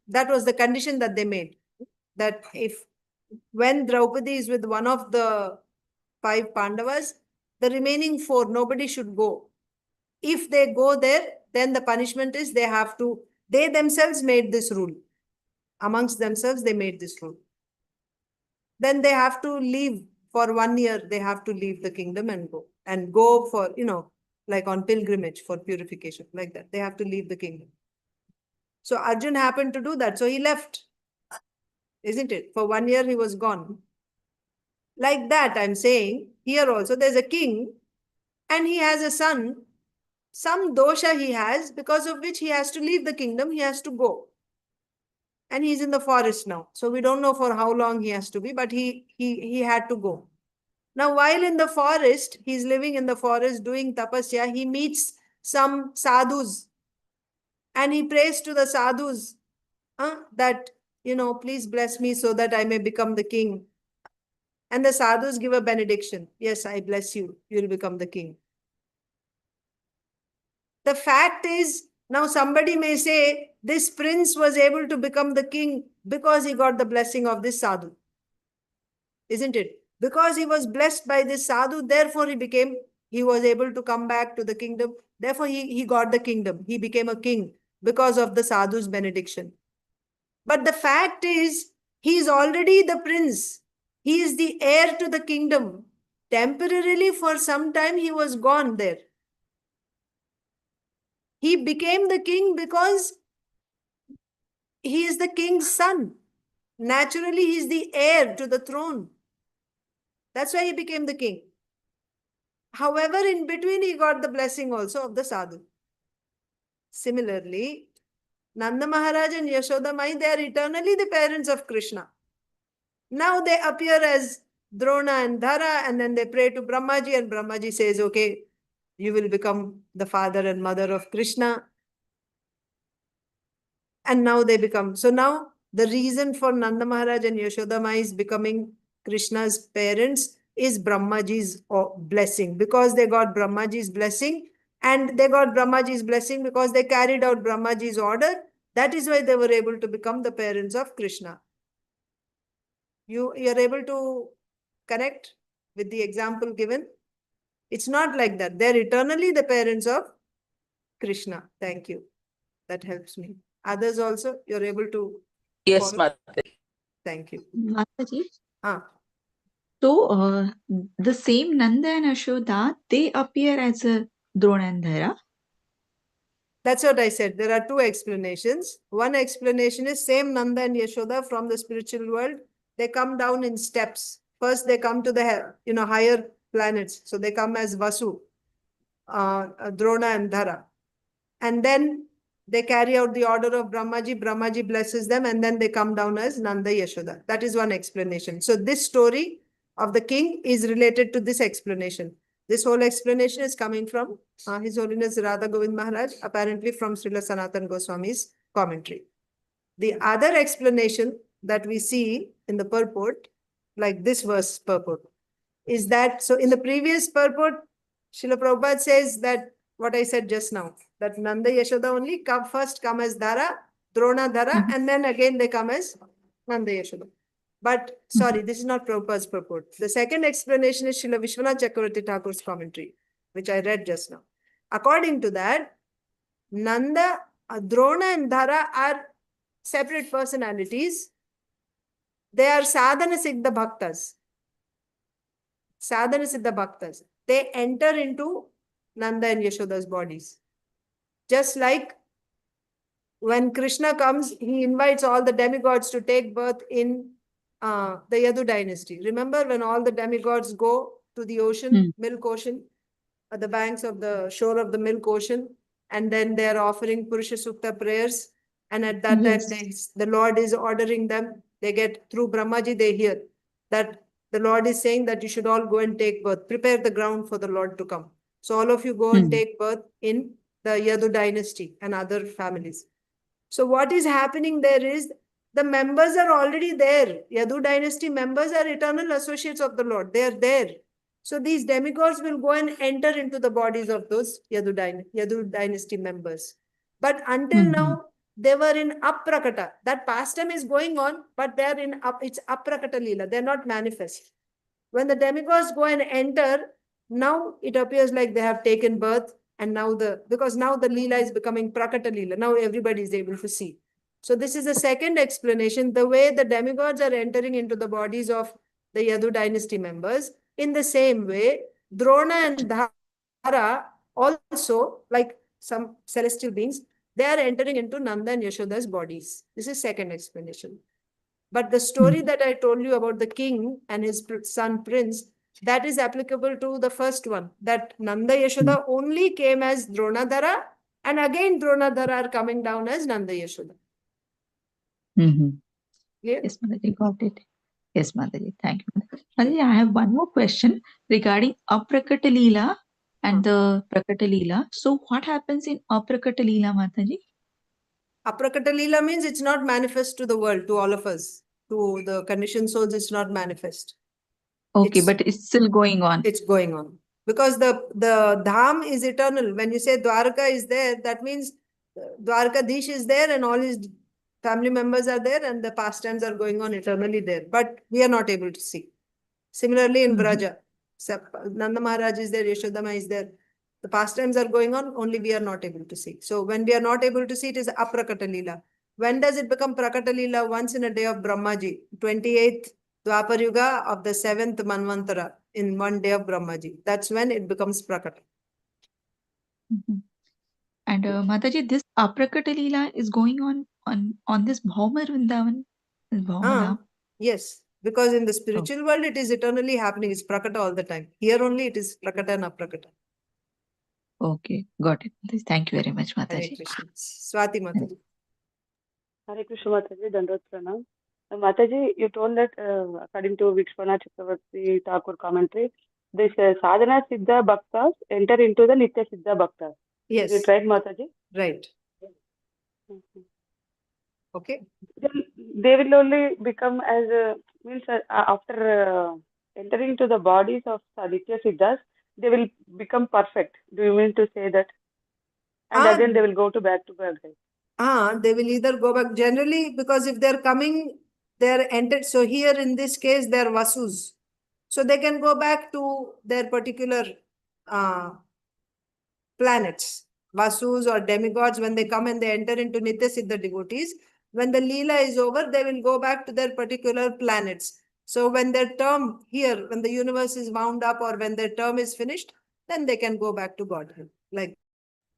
that was the condition that they made, that when Draupadi is with one of the 5 Pandavas, the remaining 4, nobody should go. If they go there, then the punishment is they themselves made this rule. Amongst themselves, they made this rule. Then they have to leave for 1 year. They have to leave the kingdom and go for, like on pilgrimage for purification, like that. They have to leave the kingdom. So Arjun happened to do that. So he left, isn't it? For 1 year, he was gone. Like that, I'm saying, here also there's a king and he has a son. Some dosha he has, because of which he has to leave the kingdom. He has to go. And he's in the forest now. So we don't know for how long he has to be, but he had to go. Now, while in the forest, he's living in the forest doing tapasya, he meets some sadhus. And he prays to the sadhus that, please bless me so that I may become the king. And the sadhus give a benediction. Yes, I bless you. You will become the king. The fact is, now somebody may say, this prince was able to become the king because he got the blessing of this sadhu. Isn't it? Because he was blessed by this sadhu, therefore he was able to come back to the kingdom. Therefore he got the kingdom. He became a king because of the sadhu's benediction. But the fact is, he is already the prince. He is the heir to the kingdom. Temporarily, for some time, he was gone there. He became the king because he is the king's son. Naturally, he is the heir to the throne. That's why he became the king. However, in between, he got the blessing also of the sadhu. Similarly, Nanda Mahārāja and Yaśoda Mai, they are eternally the parents of Krishna. Now they appear as DRONA and DHARA, and then they pray to Brahmaji, and Brahmaji says, okay, you will become the father and mother of Krishna. And now they become. So now the reason for Nanda Mahārāja and Yaśoda Mai is becoming Krishna's parents is Brahmaji's blessing, because they got Brahmaji's blessing, and they got Brahmaji's blessing because they carried out Brahmaji's order. That is why they were able to become the parents of Krishna. You are able to connect with the example given? It's not like that. They're eternally the parents of Krishna. Thank you. That helps me. Others also, you're able to Yes, follow? Mataji. Thank you. Mataji. Ah. So, the same Nanda and Yaśoda, they appear as a Drona and Dhara. That's what I said. There are two explanations. One explanation is same Nanda and Yaśoda from the spiritual world. They come down in steps. First, they come to the higher planets. So they come as Vasu, Drona and Dhara. And then they carry out the order of Brahmaji. Brahmaji blesses them, and then they come down as Nanda Yaśoda. That is one explanation. So this story of the king is related to this explanation. This whole explanation is coming from His Holiness Radha Govind Maharaj, apparently from Srila Sanatana Goswami's commentary. The other explanation that we see in the purport, like this verse purport, is that, so in the previous purport, Srila Prabhupada says that what I said just now, that Nanda Yaśoda only first come as Dharā, Drona Dharā, and then again they come as Nanda Yaśoda. But sorry, this is not Prabhupada's purport. The second explanation is Srila Vishwanath Chakravarti Thakur's commentary, which I read just now. According to that, Nanda, Drona and Dhara are separate personalities. They are sadhana siddha bhaktas. Sadhana siddha bhaktas. They enter into Nanda and Yaśoda's bodies. Just like when Krishna comes, he invites all the demigods to take birth in the Yadu dynasty. Remember when all the demigods go to the ocean, milk ocean, at the banks of the shore of the milk ocean, and then they are offering Purusha Sukta prayers. And at that time, the Lord is ordering them. They get, through Brahmaji, they hear that the Lord is saying that you should all go and take birth. Prepare the ground for the Lord to come. So all of you go and take birth in the Yadu dynasty and other families. So what is happening there is, the members are already there. Yadu dynasty members are eternal associates of the Lord. They are there. So these demigods will go and enter into the bodies of those Yadu dynasty members. But until now, they were in aprakata. That pastime is going on, but they are in it's aprakata lila. They are not manifest. When the demigods go and enter, now it appears like they have taken birth, and now because now the lila is becoming prakata lila. Now everybody is able to see. So this is the second explanation, the way the demigods are entering into the bodies of the Yadu dynasty members. In the same way, Drona and Dhara also, like some celestial beings, they are entering into Nanda and Yaśoda's bodies. This is second explanation. But the story that I told you about the king and his son Prince, that is applicable to the first one, that Nanda Yaśoda only came as Drona Dhara, and again Drona Dhara are coming down as Nanda Yaśoda. Clear? Yes, Mataji, got it. Yes, Mataji, thank you. Mataji, I have one more question regarding Aprakata Lila and the Prakata Lila. So what happens in Aprakata Lila, Mataji? Aprakata Lila means it's not manifest to the world, to all of us. To the conditioned souls, it's not manifest. Okay, but it's still going on. It's going on. Because the dham is eternal. When you say Dwarka is there, that means Dwarkadish is there and all his family members are there and the pastimes are going on eternally there. But we are not able to see. Similarly in Vraja, Nanda Mahārāja is there, Yaśoda Mai is there. The pastimes are going on, only we are not able to see. So when we are not able to see, it is Aprakata Lila. When does it become Prakata Lila? Once in a day of Brahmaji, 28th Dwapar Yuga of the 7th Manvantara, in one day of Brahmaji. That's when it becomes Prakata. And Mataji, this Aprakata Leela is going on this Bhauma Vrindavan, this Bhauma Yes, because in the spiritual world it is eternally happening. It's prakata all the time. Here only it is prakata and aprakata. Okay, got it. Thank you very much, Hare Mataji. Krishna. Swati Mataji. Hare Krishna Mataji, Dandot Pranam. Mataji, you told that according to Vikshwana Chakravarti Thakur commentary, this sadhana siddha bhaktas enter into the nitya siddha bhaktas. Yes. Is it right, Mataji? Right. Mm-hmm. Okay. Then they will only become as after entering to the bodies of Nitya Siddhas, they will become perfect. Do you mean to say that? And then they will go to back to Bhagavān. They will either go back generally, because if they're coming, they're entered. So here in this case, they're vasus. So they can go back to their particular planets. Vasus or demigods, when they come and they enter into Nitya Siddha devotees, when the Lila is over, they will go back to their particular planets. So when their term here, when the universe is wound up or when their term is finished, then they can go back to Godhead. Like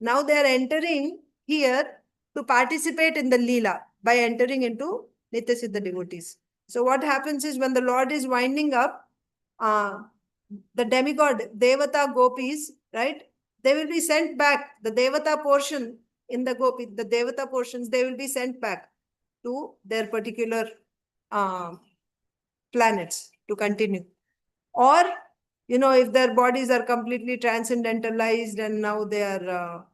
now they are entering here to participate in the Lila by entering into Nitya Siddha devotees. So what happens is when the Lord is winding up, the demigod, Devata gopis, right? They will be sent back. The Devata portion in the gopi, the Devata portions, they will be sent back to their particular planets to continue. Or, you know, if their bodies are completely transcendentalized and now they are,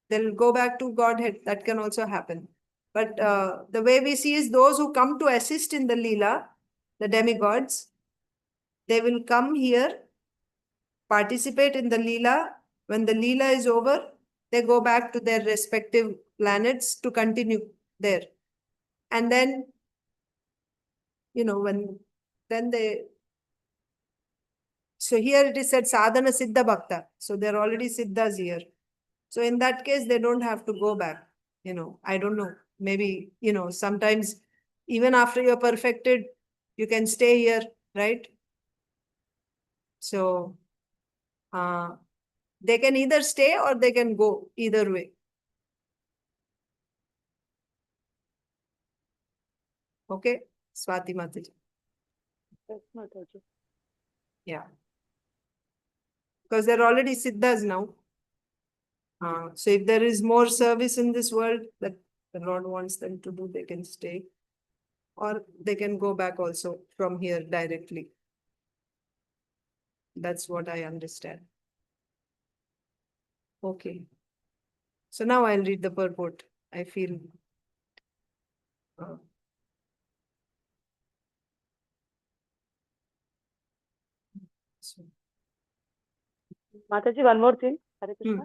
they'll go back to Godhead. That can also happen. But the way we see is those who come to assist in the Lila, the demigods, they will come here, participate in the Lila. When the Lila is over, they go back to their respective planets to continue there. And then, you know, so here it is said sadhana siddha bhakta. So they're already siddhas here. So in that case, they don't have to go back. You know, I don't know. Maybe, you know, sometimes even after you're perfected, you can stay here, right? So they can either stay or they can go either way. Okay, Swati Mataji. Yes, Mataji. Yeah. Because they're already siddhas now. So if there is more service in this world that the Lord wants them to do, they can stay. Or they can go back also from here directly. That's what I understand. Okay. So now I'll read the purport. I feel Mataji, one more thing. Hare Krishna.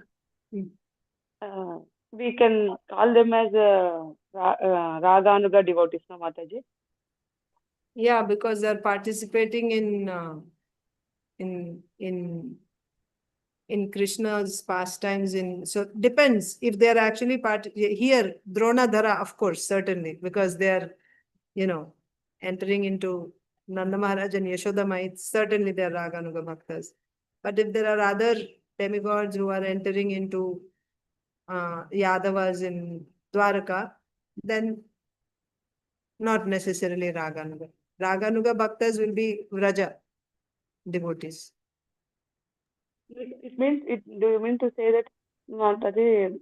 We can call them as Raganuga devotees, no, Mataji? yeah, because they're participating in Krishna's pastimes. So depends if they're actually here, Droṇa Dharā, of course, certainly, because they're, you know, entering into Nanda Mahārāja and Yaśodā, certainly they're Raganuga Bhaktas. But if there are other demigods who are entering into Yadavas in Dwaraka, then not necessarily Raganuga. Raganuga Bhaktas will be Vraja devotees. It means, do you mean to say that Mataji,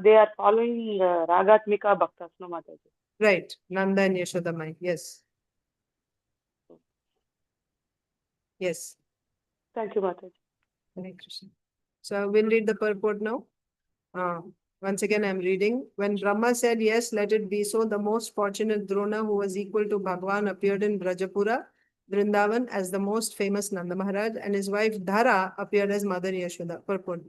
they are following Ragatmika Bhaktas, no, Mataji? Right, Nanda and Yaśodā, yes. Yes. Thank you, Mataji. Hare Krishna. So we'll read the purport now. Once again, I'm reading. When Brahmā said, yes, let it be so, the most fortunate Droṇa, who was equal to Bhagavān, appeared in Vrajapura, Vṛndāvana, as the most famous Nanda Mahārāja, and his wife Dharā appeared as Mother Yaśodā. Purport.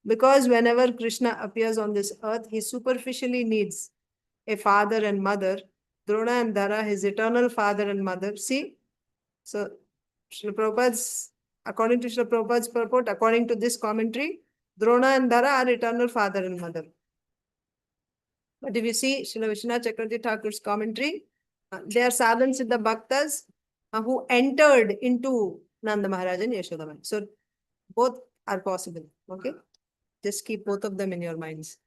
Because whenever Krishna appears on this earth, he superficially needs a father and mother. Droṇa and Dharā, his eternal father and mother. See? So, Srila Prabhupada's, according to Srila Prabhupada's purport, according to this commentary, Droṇa and Dharā are eternal father and mother. But if you see Srila Vishwanath Chakravarti Thakur's commentary, they are sadhan siddha bhaktas who entered into Nanda Mahārāja and Yaśodā. So both are possible. Okay. Just keep both of them in your minds.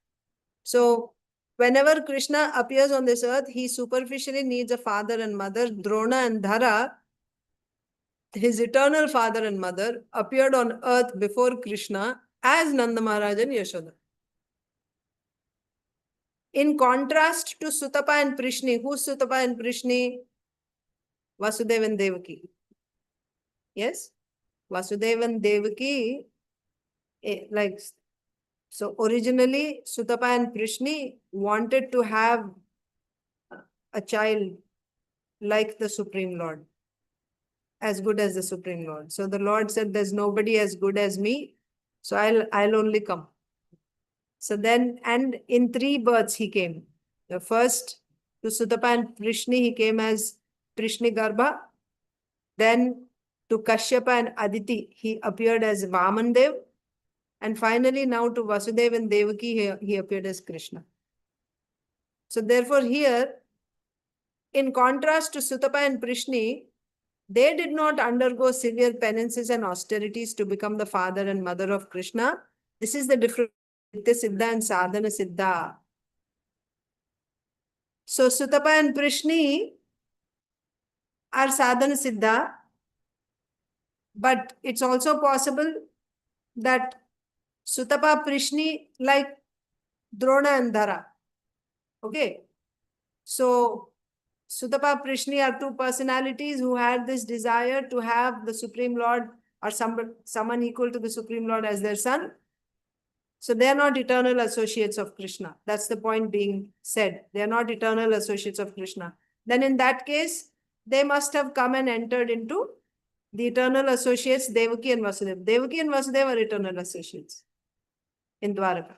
So whenever Krishna appears on this earth, he superficially needs a father and mother. Drona and Dhara, his eternal father and mother, appeared on earth before Krishna as Nanda Mahārāja and Yaśodā. In contrast to Sutapa and PRSNI, who's Sutapa and PRSNI? Vasudeva and Devaki. Yes? Vasudeva and Devaki, so originally Sutapa and PRSNI wanted to have a child like the Supreme Lord, as good as the Supreme Lord. So the Lord said, there's nobody as good as me, so I'll only come. So then, and in 3 births he came. The first, to Sutapa and PRSNI, he came as PRSNI Garbha. Then to Kashyapa and Aditi, he appeared as Vamandev. And finally, now to Vasudeva and Devaki, he appeared as Krishna. So therefore here, in contrast to Sutapa and PRSNI, they did not undergo severe penances and austerities to become the father and mother of Krishna. This is the difference between Siddha and Sadhana Siddha. So Sutapa and PRSNI are Sadhana Siddha, but it's also possible that Sutapa, PRSNI, like Drona and Dharā. Okay. So Sutapa, PRSNI are 2 personalities who had this desire to have the Supreme Lord or someone equal to the Supreme Lord as their son. So they are not eternal associates of Krishna. That's the point being said. They are not eternal associates of Krishna. Then in that case, they must have come and entered into the eternal associates, Devaki and Vasudeva. Devaki and Vasudeva are eternal associates in Dwaraka.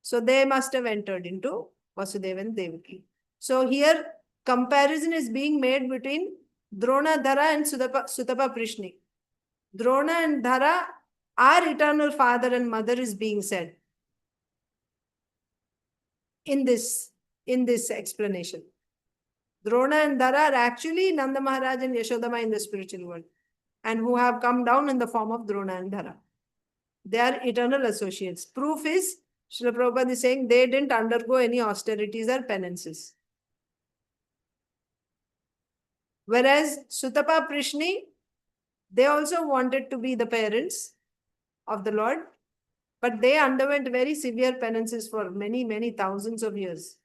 So they must have entered into Vasudeva and Devaki. So here, comparison is being made between Drona, Dhara and Sutapa, PRSNI. Drona and Dhara, our eternal father and mother, is being said in this explanation. Drona and Dhara are actually Nanda Mahārāja and Yaśodā in the spiritual world, and who have come down in the form of Drona and Dhara. They are eternal associates. Proof is, Srila Prabhupada is saying, they didn't undergo any austerities or penances. Whereas Sutapa, PRSNI, they also wanted to be the parents of the Lord, but they underwent very severe penances for many, many thousands of years.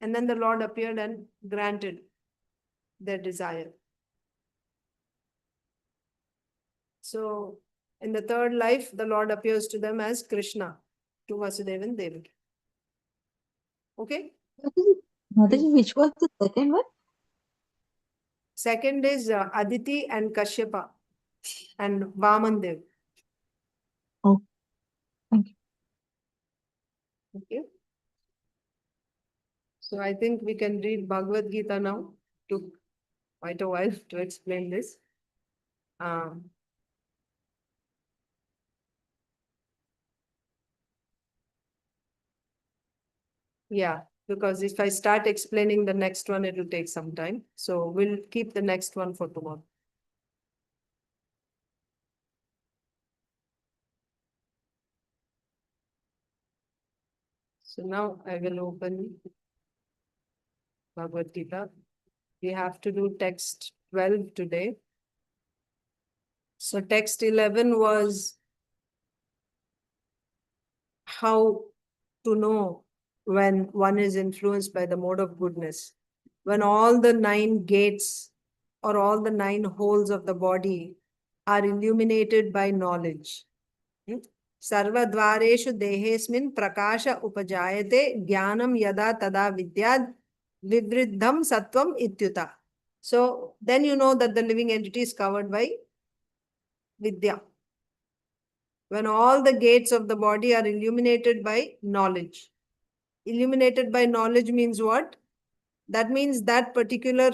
And then the Lord appeared and granted their desire. So in the 3rd life, the Lord appears to them as Krishna, to Vasudeva and Devaki. Okay? Mataji, which was the second one? Second is Aditi and Kashyapa and Vamandev. Oh, thank you. Okay. So I think we can read Bhagavad Gita now. Took quite a while to explain this. Yeah, because if I start explaining the next one, it will take some time. So we'll keep the next one for tomorrow. So now I will open Bhagavad Gita. We have to do text 12 today. So text 11 was how to know when one is influenced by the mode of goodness. When all the 9 gates or all the 9 holes of the body are illuminated by knowledge. Sarva dvareshu dehesmin prakasha upajayate jnanam yada tada vidyad vivriddham sattvam ityuta. So then you know that the living entity is covered by vidya. When all the gates of the body are illuminated by knowledge. Illuminated by knowledge means what? That means that particular,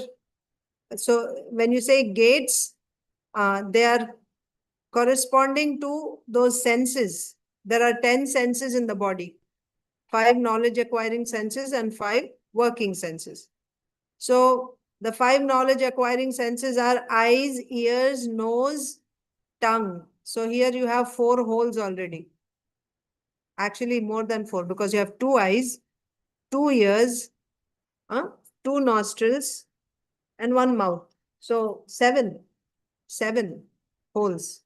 so when you say gates, they are corresponding to those senses. There are 10 senses in the body, 5 knowledge acquiring senses and 5 working senses. So the 5 knowledge acquiring senses are eyes, ears, nose, tongue. So here you have 4 holes already. Actually more than 4, because you have 2 eyes, 2 ears, 2 nostrils, and 1 mouth. So 7 holes.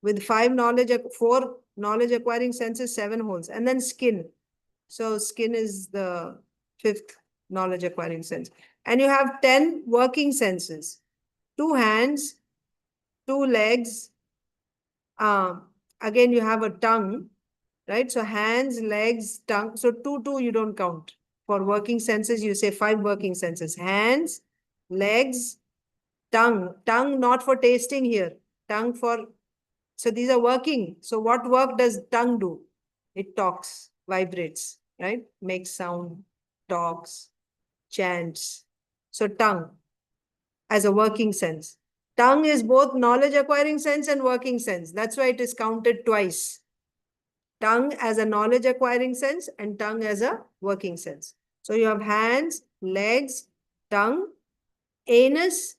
With 4 knowledge acquiring senses, 7 holes. And then skin. So skin is the 5th knowledge acquiring sense. And you have 10 working senses. 2 hands, 2 legs. Again, you have a tongue, right? So hands, legs, tongue. So 2 you don't count. For working senses, you say 5 working senses. Hands, legs, tongue. Tongue not for tasting here. Tongue for... So these are working. So what work does tongue do? It talks, vibrates, right? Makes sound, talks, chants. So tongue as a working sense. Tongue is both knowledge acquiring sense and working sense. That's why it is counted twice. Tongue as a knowledge acquiring sense and tongue as a working sense. So you have hands, legs, tongue, anus,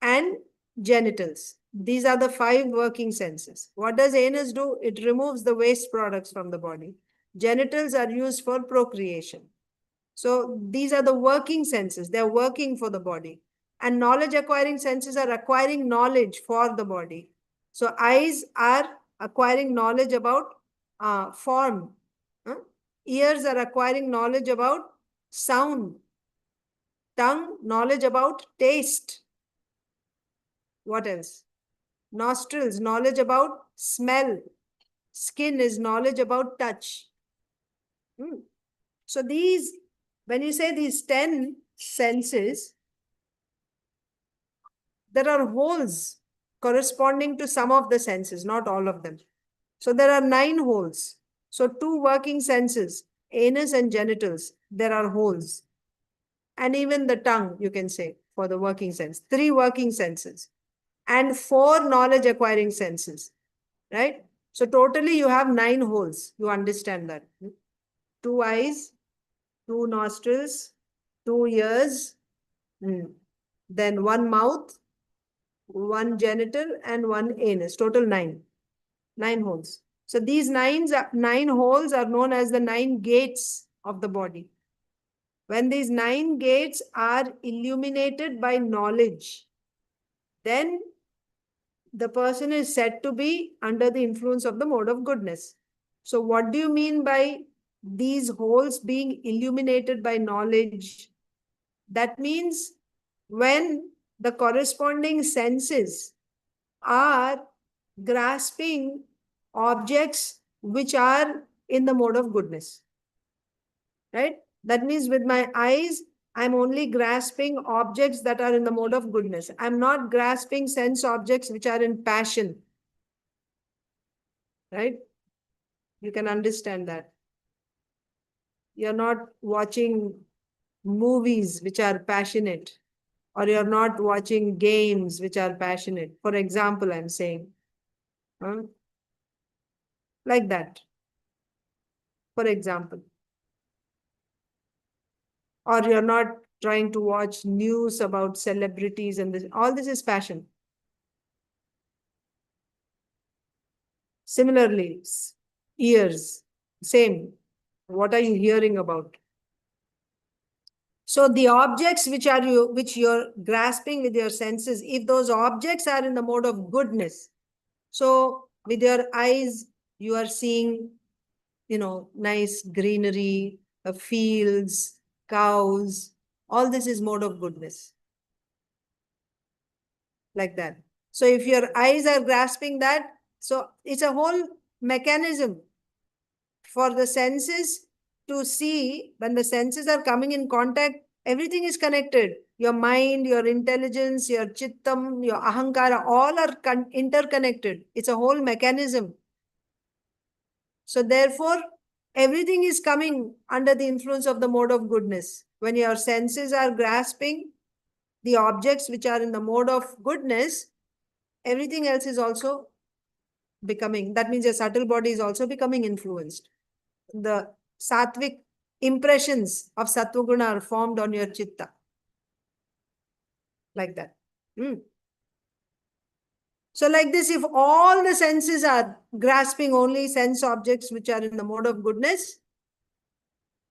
and genitals. These are the 5 working senses. What does anus do? It removes the waste products from the body. Genitals are used for procreation. So these are the working senses. They're working for the body. And knowledge acquiring senses are acquiring knowledge for the body. So eyes are acquiring knowledge about form. Ears are acquiring knowledge about sound. Tongue, knowledge about taste. What else? Nostrils, knowledge about smell. Skin is knowledge about touch. So these, when you say these 10 senses, there are holes corresponding to some of the senses, not all of them. So there are 9 holes. So 2 working senses, anus and genitals, there are holes. And even the tongue, you can say, for the working sense. 3 working senses. And 4 knowledge acquiring senses, right? So totally you have 9 holes. You understand that. 2 eyes, 2 nostrils, 2 ears, then 1 mouth, 1 genital, and 1 anus. Total 9. 9 holes. So these 9 holes are known as the 9 gates of the body. When these 9 gates are illuminated by knowledge, then the person is said to be under the influence of the mode of goodness. So what do you mean by these holes being illuminated by knowledge? That means when the corresponding senses are grasping objects which are in the mode of goodness, right? That means with my eyes, I'm only grasping objects that are in the mode of goodness. I'm not grasping sense objects which are in passion, right? You can understand that. You're not watching movies which are passionate, or you're not watching games which are passionate. For example, I'm saying, like that. For example. Or you're not trying to watch news about celebrities and this. All this is passion. Similarly, ears, same. What are you hearing about? So the objects which you're grasping with your senses, if those objects are in the mode of goodness, so with your eyes, you are seeing, nice greenery, fields, cows, all this is mode of goodness. Like that. So if your eyes are grasping that, so it's a whole mechanism for the senses to see. When the senses are coming in contact, everything is connected. Your mind, your intelligence, your chittam, your ahankara, all are interconnected. It's a whole mechanism. So therefore, everything is coming under the influence of the mode of goodness. When your senses are grasping the objects which are in the mode of goodness, everything else is also becoming, that means your subtle body is also becoming influenced. The sattvic impressions of sattva guna are formed on your chitta. Like that. So like this, if all the senses are grasping only sense objects which are in the mode of goodness,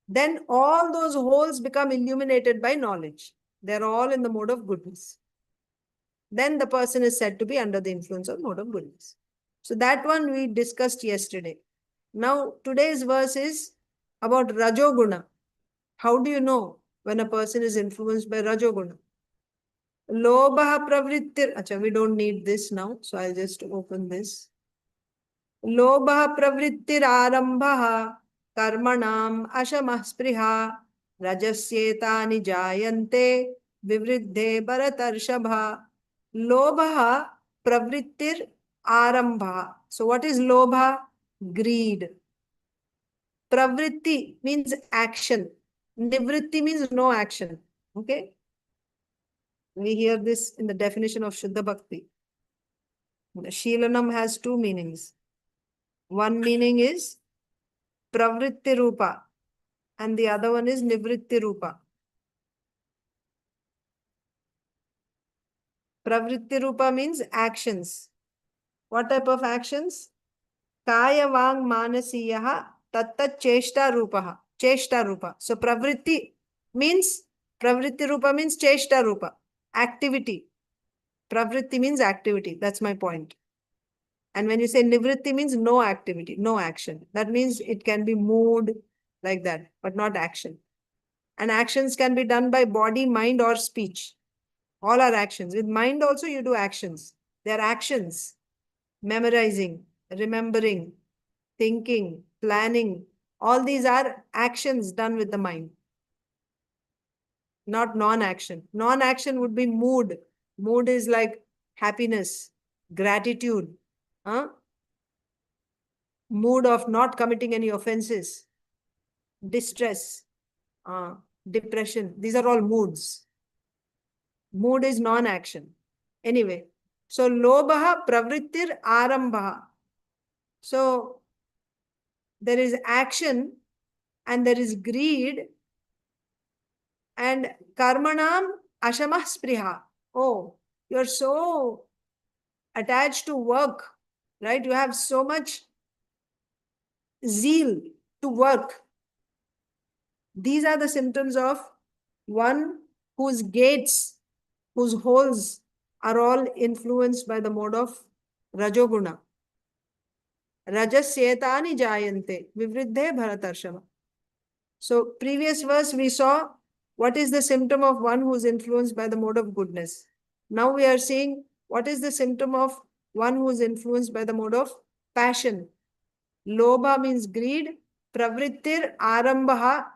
then all those holes become illuminated by knowledge. They're all in the mode of goodness. Then the person is said to be under the influence of mode of goodness. So that one we discussed yesterday. Now today's verse is about Rajoguna. How do you know when a person is influenced by Rajoguna? Lobhaḥ pravṛttir. Acha, we don't need this now, so I'll just open this. Lobhaḥ pravṛttir ārambhaḥ karmanam ashamah spriha rajasyetani jayante vivriddhe bharatarṣabha. Lobhaḥ pravṛttir ārambhaḥ. So what is lobha? Greed. Pravritti means action. Nivritti means no action. Okay? We hear this in the definition of Shuddha Bhakti. Sheelanam has two meanings. One meaning is pravritti rupa and the other one is nivritti rupa. Pravritti rupa means actions. What type of actions? Kaya vang manasiyaha tattat cheshta rupaha. Cheshta rupa. So pravritti rupa means cheshta rupa. Activity. Pravritti means activity. That's my point. And when you say nivritti means no activity, no action. That means it can be mood like that, but not action. And actions can be done by body, mind, or speech. All are actions. With mind also you do actions. They are actions. Memorizing, remembering, thinking, planning. All these are actions done with the mind. Not non-action. Non-action would be mood. Mood is like happiness, gratitude, mood of not committing any offenses, distress, depression. These are all moods. Mood is non-action. Anyway, so lobhaḥ pravṛttir ārambhaḥ. So there is action and there is greed and karmanam ashamah spriha. Oh, you're so attached to work, right? You have so much zeal to work. These are the symptoms of one whose gates, whose holes are all influenced by the mode of Rajoguna. Rajasyetani jayante vivriddhe bharatarṣabha. So previous verse we saw what is the symptom of one who is influenced by the mode of goodness. Now we are seeing what is the symptom of one who is influenced by the mode of passion. Lobha means greed. Pravṛttir ārambhaḥ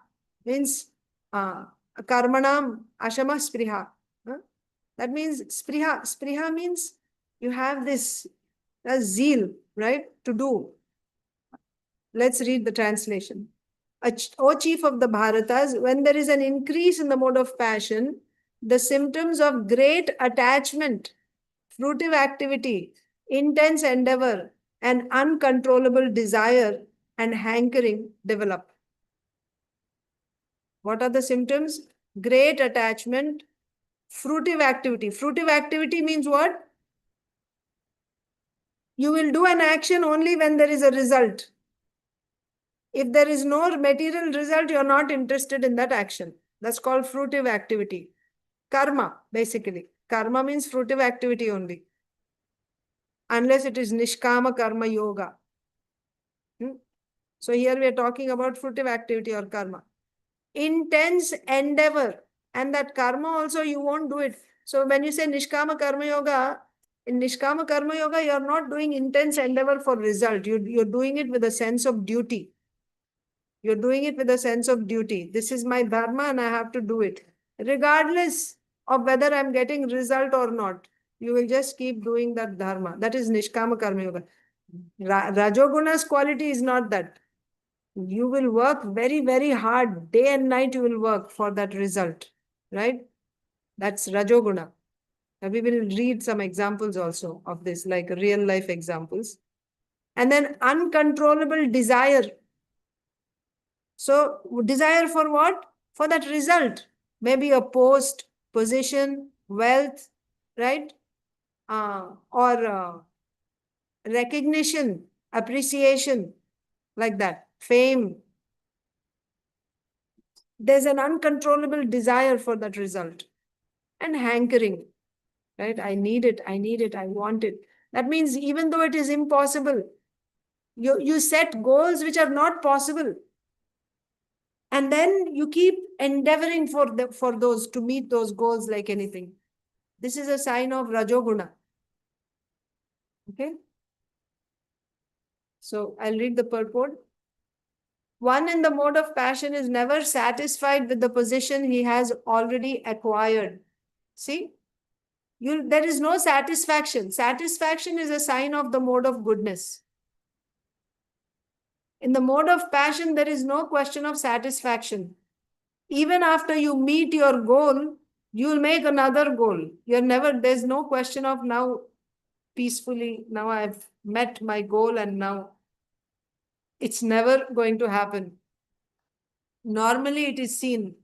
means karmanam ashamah spriha. That means spriha. Spriha means you have this zeal, right, to do. Let's read the translation. O chief of the Bharatas, when there is an increase in the mode of passion, the symptoms of great attachment, fruitive activity, intense endeavor, and uncontrollable desire and hankering develop. What are the symptoms? Great attachment, fruitive activity. Fruitive activity means what? You will do an action only when there is a result. If there is no material result, you are not interested in that action. That's called fruitive activity. Karma, basically. Karma means fruitive activity only. Unless it is nishkama karma yoga. So here we are talking about fruitive activity or karma. Intense endeavor. And that karma also you won't do it. So when you say nishkama karma yoga, in nishkama karma yoga, you are not doing intense endeavor for result. You're doing it with a sense of duty. You're doing it with a sense of duty. This is my dharma and I have to do it. Regardless of whether I'm getting result or not, you will just keep doing that dharma. That is nishkama karma yoga. Rajoguna's quality is not that. You will work very, very hard. Day and night you will work for that result. Right? That's Rajoguna. We will read some examples also of this, like real life examples. And then uncontrollable desire. So desire for what? For that result. Maybe a post, position, wealth, right? or recognition, appreciation, like that, fame. There's an uncontrollable desire for that result. And hankering, right? I need it, I want it. That means even though it is impossible, you set goals which are not possible. And then you keep endeavoring for those to meet those goals like anything. This is a sign of Rajoguna. Okay? So I'll read the purport. One in the mode of passion is never satisfied with the position he has already acquired. See? There is no satisfaction. Satisfaction is a sign of the mode of goodness. In the mode of passion, there is no question of satisfaction. Even after you meet your goal, you will make another goal. There's no question of now peacefully, now I've met my goal and now it's never going to happen. Normally it is seen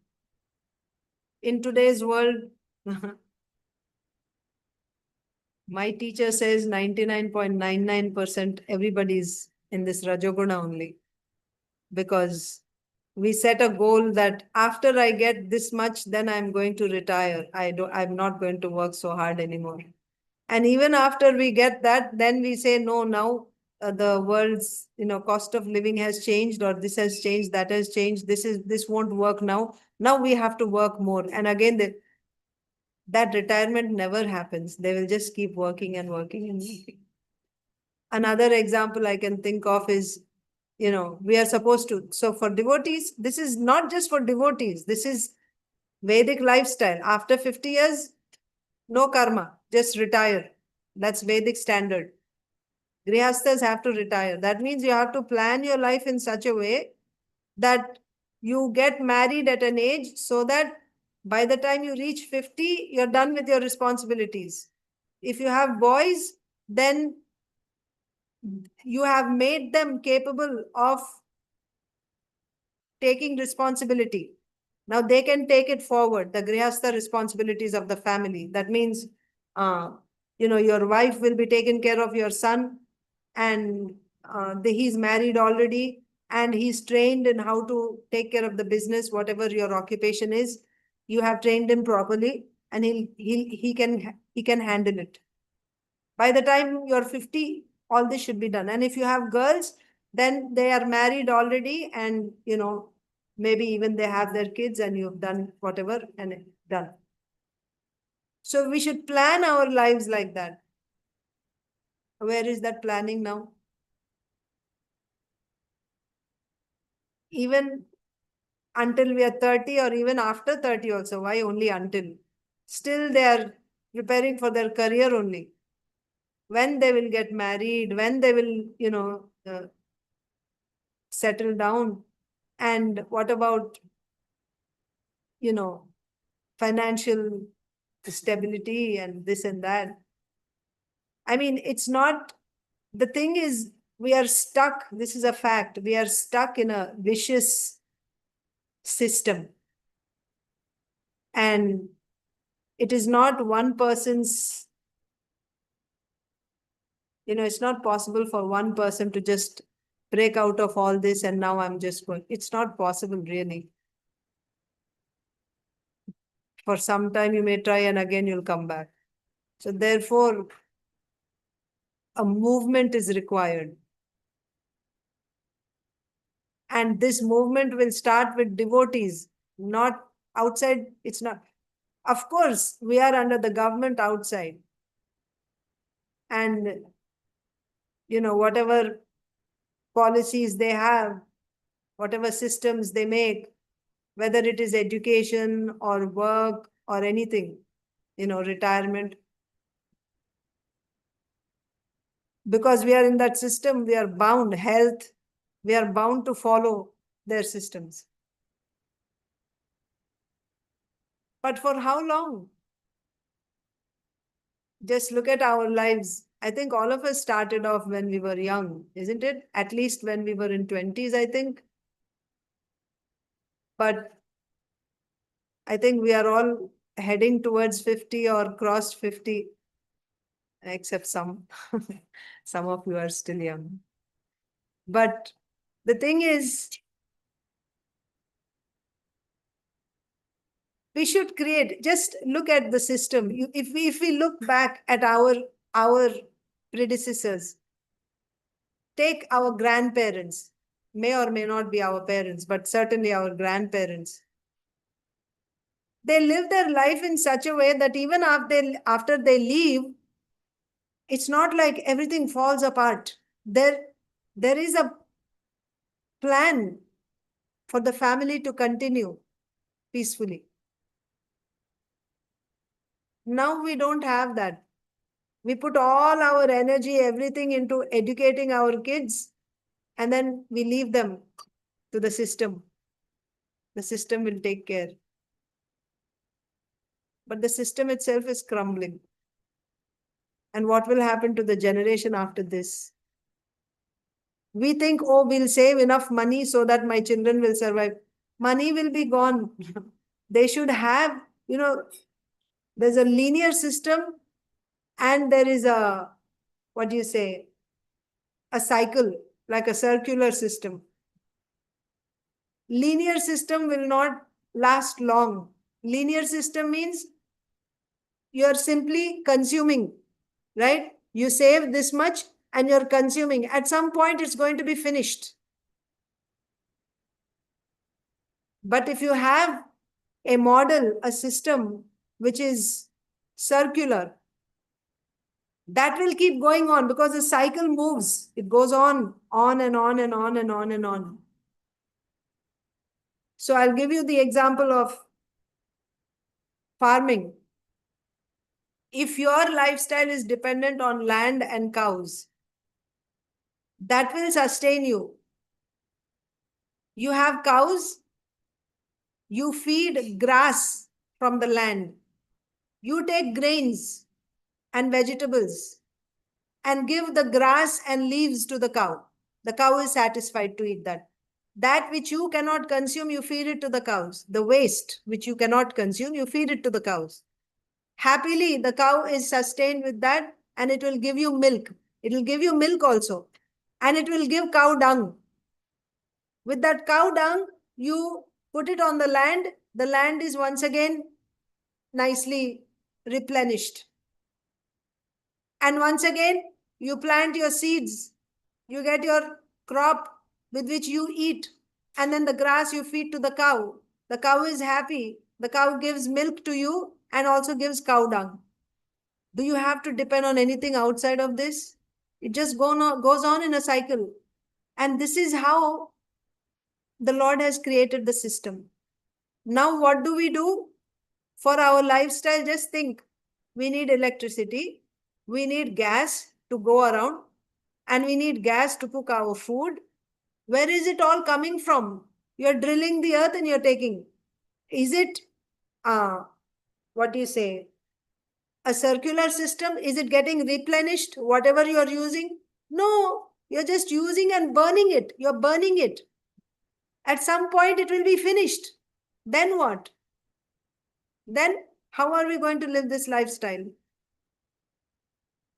in today's world. My teacher says 99.99% everybody's in this Rajoguna only. Because we set a goal that after I get this much, then I'm going to retire. I'm not going to work so hard anymore. And even after we get that, then we say, no, now the world's cost of living has changed, or this has changed, that has changed. This won't work now. Now we have to work more. And again, that retirement never happens. They will just keep working and working and working. Another example I can think of is, we are supposed to. So for devotees, this is not just for devotees. This is Vedic lifestyle. After 50 years, no karma, just retire. That's Vedic standard. Grihasthas have to retire. That means you have to plan your life in such a way that you get married at an age so that by the time you reach 50, you're done with your responsibilities. If you have boys, then you have made them capable of taking responsibility. Now they can take it forward, the grihastha responsibilities of the family. That means, your wife will be taking care of your son, and he's married already, and he's trained in how to take care of the business, whatever your occupation is. You have trained him properly, and he can handle it. By the time you're 50, all this should be done. And if you have girls, then they are married already, and maybe even they have their kids, and you've done whatever and done. So we should plan our lives like that. Where is that planning now? Even until we are 30, or even after 30 also. Why only until? Still they are preparing for their career only. When they will get married, when they will, settle down. And what about, financial stability and this and that? I mean, it's not, the thing is, we are stuck. This is a fact. We are stuck in a vicious system. And it is not one person's, it's not possible for one person to just break out of all this and now I'm just going. It's not possible, really. For some time you may try and again you'll come back. So therefore, a movement is required. And this movement will start with devotees, not outside. It's not. Of course, we are under the government outside. And, whatever policies they have, whatever systems they make, whether it is education or work or anything, retirement. Because we are in that system, we are bound, health, we are bound to follow their systems. But for how long? Just look at our lives. I think all of us started off when we were young, isn't it? At least when we were in 20s, I think. But I think we are all heading towards 50 or crossed 50. except some. Some of you are still young. But the thing is, we should create, just look at the system. If we look back at our predecessors, take our grandparents, may or may not be our parents, but certainly our grandparents. They live their life in such a way that even after they leave, it's not like everything falls apart. There is a plan for the family to continue peacefully. Now we don't have that. We put all our energy, everything into educating our kids, and then we leave them to the system. The system will take care. But the system itself is crumbling. And what will happen to the generation after this? We think, oh, we'll save enough money so that my children will survive. Money will be gone. They should have, there's a linear system and there is a, a cycle, like a circular system. Linear system will not last long. Linear system means you're simply consuming, right? You save this much and you're consuming. At some point, it's going to be finished. But if you have a model, a system which is circular, that will keep going on because the cycle moves. It goes on and on and on and on and on. So I'll give you the example of farming. If your lifestyle is dependent on land and cows, that will sustain you. You have cows, you feed grass from the land. You take grains and vegetables and give the grass and leaves to the cow. The cow is satisfied to eat that. That which you cannot consume, you feed it to the cows. The waste which you cannot consume, you feed it to the cows. Happily, the cow is sustained with that and it will give you milk. It will give you milk also. And it will give cow dung. With that cow dung, you put it on the land. The land is once again nicely replenished. And once again, you plant your seeds. You get your crop with which you eat. And then the grass you feed to the cow. The cow is happy. The cow gives milk to you and also gives cow dung. Do you have to depend on anything outside of this? It just goes on in a cycle. And this is how the Lord has created the system. Now what do we do? For our lifestyle, just think. We need electricity. We need gas to go around. And we need gas to cook our food. Where is it all coming from? You're drilling the earth and you're taking. Is it, a circular system? Is it getting replenished, whatever you're using? No, you're just using and burning it. You're burning it. At some point, it will be finished. Then what? Then how are we going to live this lifestyle?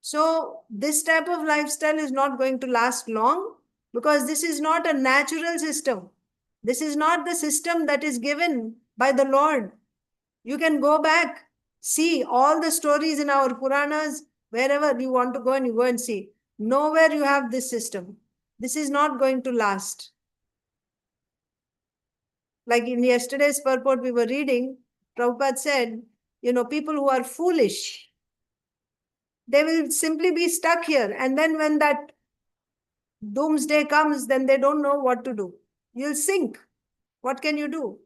So this type of lifestyle is not going to last long because this is not a natural system. This is not the system that is given by the Lord. You can go back, see all the stories in our Puranas, wherever you want to go and you go and see. Nowhere you have this system. This is not going to last. Like in yesterday's purport we were reading, Prabhupada said, people who are foolish, they will simply be stuck here. And then when that doomsday comes, then they don't know what to do. You'll sink. What can you do?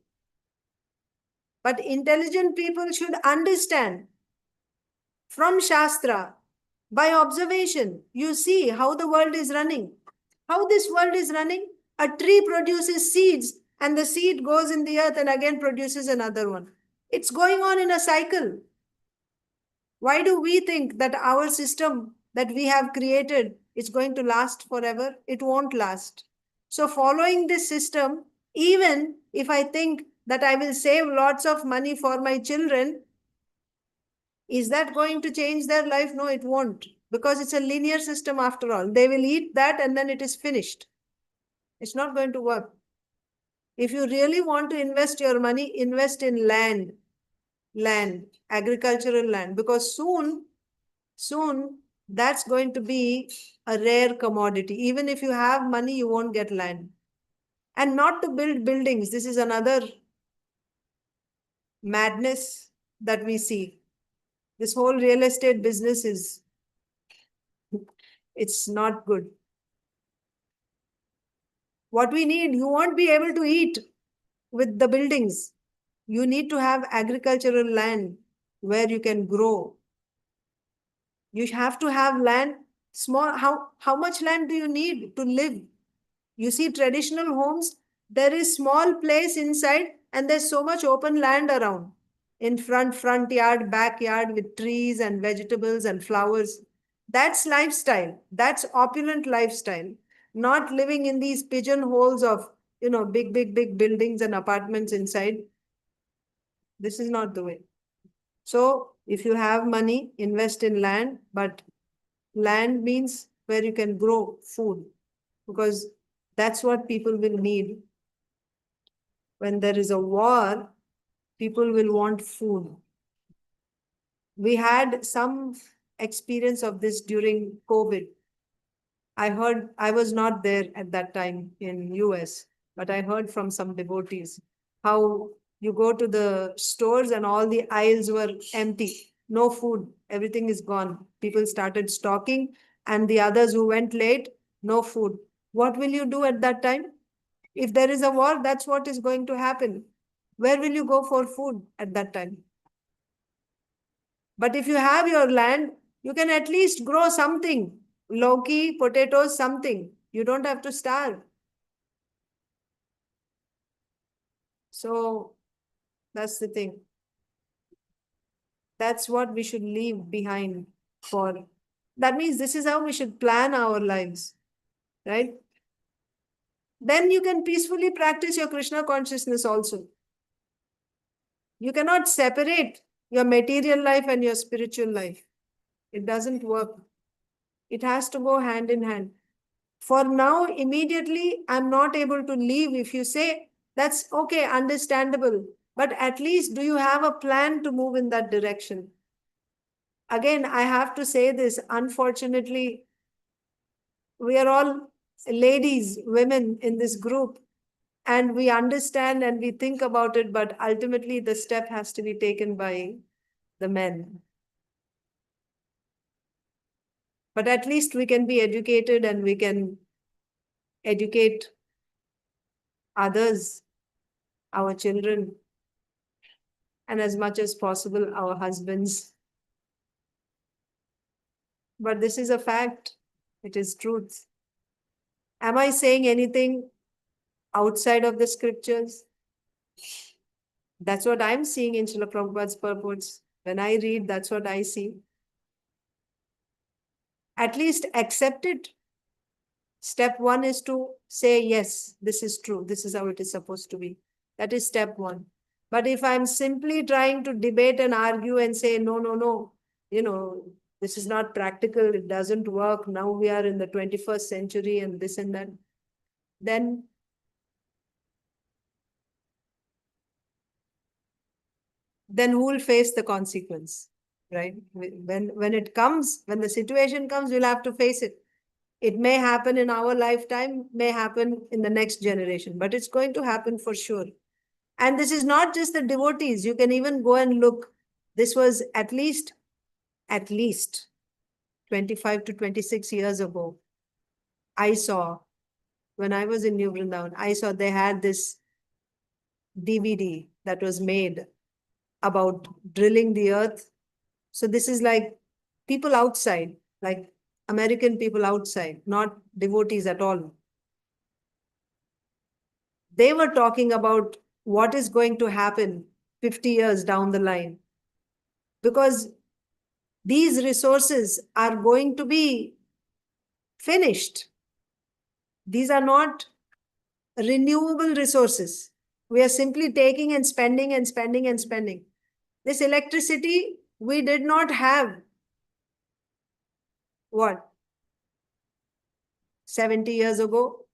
But intelligent people should understand from Shastra, by observation, you see how the world is running. How this world is running? A tree produces seeds and the seed goes in the earth and again produces another one. It's going on in a cycle. Why do we think that our system that we have created is going to last forever? It won't last. So following this system, even if I think that I will save lots of money for my children, Is that going to change their life? No, it won't. Because it's a linear system after all. They will eat that and then it is finished. It's not going to work. If you really want to invest your money, invest in land, agricultural land, because soon that's going to be a rare commodity. Even if you have money, you won't get land. And not to build buildings. This is another madness that we see. This whole real estate business it's not good. What we need, you won't be able to eat with the buildings. You need to have agricultural land where you can grow. You have to have land, small. How much land do you need to live? You see traditional homes, there is small place inside and there's so much open land around. In front yard, backyard with trees and vegetables and flowers. That's lifestyle. That's opulent lifestyle. Not living in these pigeonholes of, big buildings and apartments inside. This is not the way. So if you have money, invest in land, but land means where you can grow food, because that's what people will need. When there is a war, people will want food. We had some experience of this during COVID. I heard, I was not there at that time in US, but I heard from some devotees how you go to the stores and all the aisles were empty, no food, everything is gone. People started stocking, and the others who went late, no food. What will you do at that time? If there is a war, that's what is going to happen. Where will you go for food at that time? But if you have your land, you can at least grow something. Loki, potatoes, something. You don't have to starve. So that's the thing. That's what we should leave behind for. That means this is how we should plan our lives, right? Then you can peacefully practice your Krishna consciousness also. You cannot separate your material life and your spiritual life. It doesn't work. It has to go hand in hand. For now, immediately, I'm not able to leave. If you say, that's okay, understandable. But at least, do you have a plan to move in that direction? Again, I have to say this, unfortunately, we are all ladies, women in this group, and we understand and we think about it, but ultimately the step has to be taken by the men. But at least we can be educated and we can educate others, our children, and as much as possible, our husbands. But this is a fact. It is truth. Am I saying anything outside of the scriptures? That's what I'm seeing in Srila Prabhupada's purports. When I read, that's what I see. At least accept it. Step one is to say, yes, this is true. This is how it is supposed to be. That is step one. But if I'm simply trying to debate and argue and say, no, this is not practical, it doesn't work, now we are in the 21st century and this and that, then who will face the consequence, right? When it comes, when the situation comes, we'll have to face it. It may happen in our lifetime, may happen in the next generation, but it's going to happen for sure. And this is not just the devotees. You can even go and look. This was at least 25 to 26 years ago. I saw, when I was in New Vṛndāvana, I saw they had this DVD that was made about drilling the earth. So this is like people outside, like American people outside, not devotees at all. They were talking about what is going to happen 50 years down the line. Because these resources are going to be finished. These are not renewable resources. We are simply taking and spending and spending and spending. This electricity, we did not have what? 70 years ago.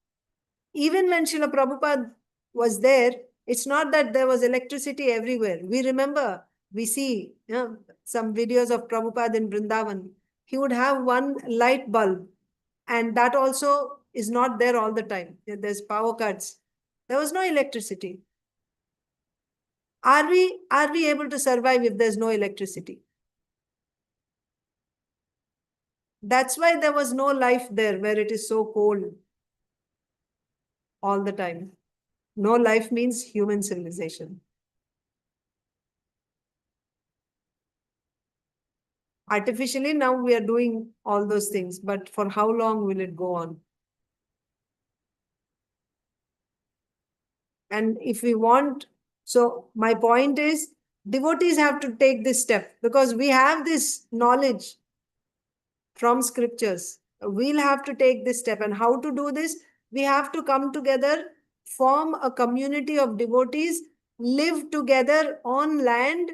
Even when Srila Prabhupada was there, it's not that there was electricity everywhere. We remember, we see some videos of Prabhupada in Vṛndāvana. He would have one light bulb, and that also is not there all the time. There's power cuts. There was no electricity. Are we able to survive if there's no electricity? That's why there was no life there where it is so cold all the time. No life means human civilization. Artificially, now we are doing all those things, but for how long will it go on? And if we want, so my point is, devotees have to take this step because we have this knowledge from scriptures. We'll have to take this step. And how to do this? We have to come together, form a community of devotees, live together on land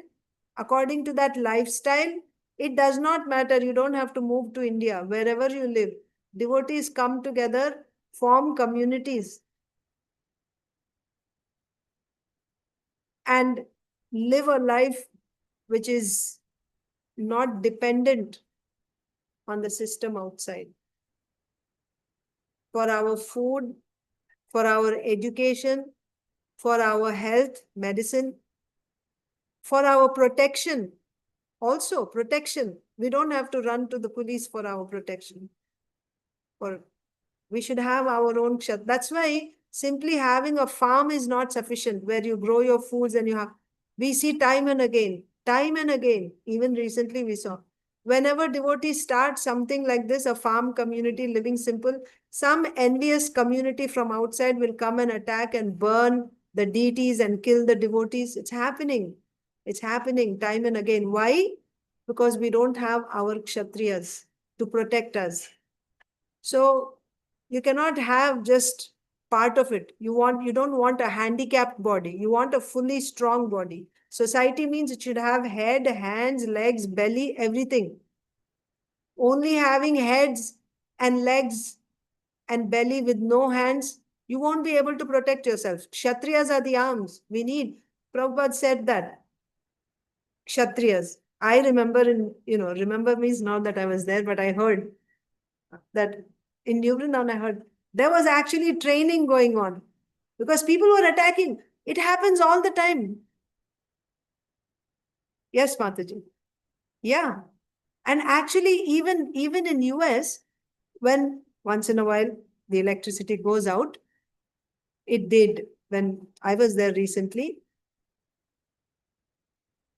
according to that lifestyle. It does not matter. You don't have to move to India. Wherever you live, devotees come together, form communities, and live a life which is not dependent on the system outside. For our food, for our education, for our health, medicine, for our protection, also protection. We don't have to run to the police for our protection. We should have our own kshat. That's why simply having a farm is not sufficient where you grow your foods and you have. We see time and again, even recently we saw. Whenever devotees start something like this, a farm community living simple, some envious community from outside will come and attack and burn the deities and kill the devotees. It's happening. It's happening time and again. Why? Because we don't have our kshatriyas to protect us. So you cannot have just part of it. You don't want a handicapped body. You want a fully strong body. Society means it should have head, hands, legs, belly, everything. Only having heads and legs and belly with no hands, you won't be able to protect yourself. Kshatriyas are the arms. We need. Prabhupada said that. Kshatriyas. I remember remember means not that I was there, but I heard that in New Vrindavan, I heard there was actually training going on because people were attacking. It happens all the time. Yes, Mataji. Yeah. And actually, even in US, when once in a while the electricity goes out, it did when I was there recently.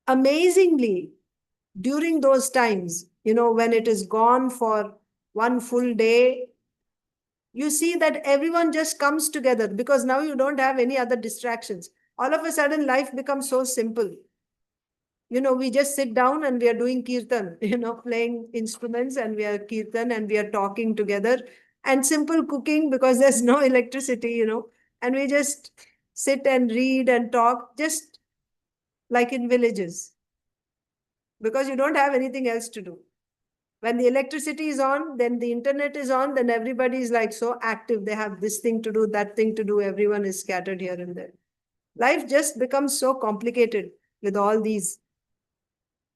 Amazingly, during those times, when it is gone for one full day, you see that everyone just comes together because now you don't have any other distractions. All of a sudden, life becomes so simple. We just sit down and we are doing kirtan, playing instruments and we are kirtan and we are talking together and simple cooking because there's no electricity, and we just sit and read and talk just like in villages because you don't have anything else to do. When the electricity is on, then the internet is on, then everybody is like so active. They have this thing to do, that thing to do. Everyone is scattered here and there. Life just becomes so complicated with all these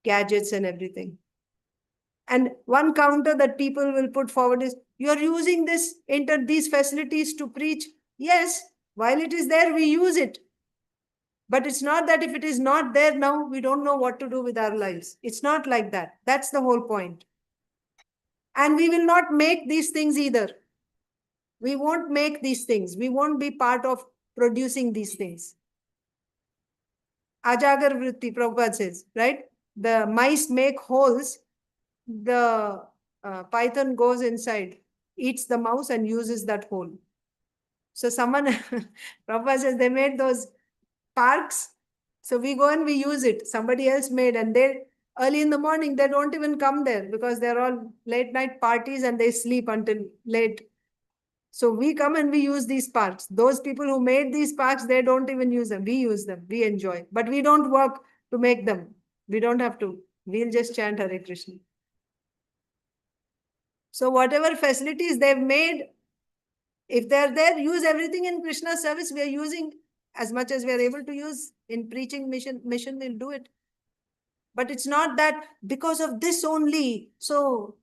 gadgets and everything. And one counter that people will put forward is, you're using these facilities to preach. Yes, while it is there, we use it. But it's not that if it is not there now, we don't know what to do with our lives. It's not like that. That's the whole point. And we will not make these things either. We won't make these things. We won't be part of producing these things. Ajagar vritti, Prabhupada says, right? The mice make holes. The python goes inside, eats the mouse and uses that hole. So someone, Prabhupada says, they made those parks. So we go and we use it. Somebody else made, and they early in the morning, they don't even come there because they're all late night parties and they sleep until late. So we come and we use these parks. Those people who made these parks, they don't even use them. We use them. We enjoy. But we don't work to make them. We don't have to We'll just chant Hare Krishna. So whatever facilities they've made, if they're there, use everything in Krishna's service. We are using as much as we are able to use in preaching mission, we'll do it. But it's not that because of this only. So,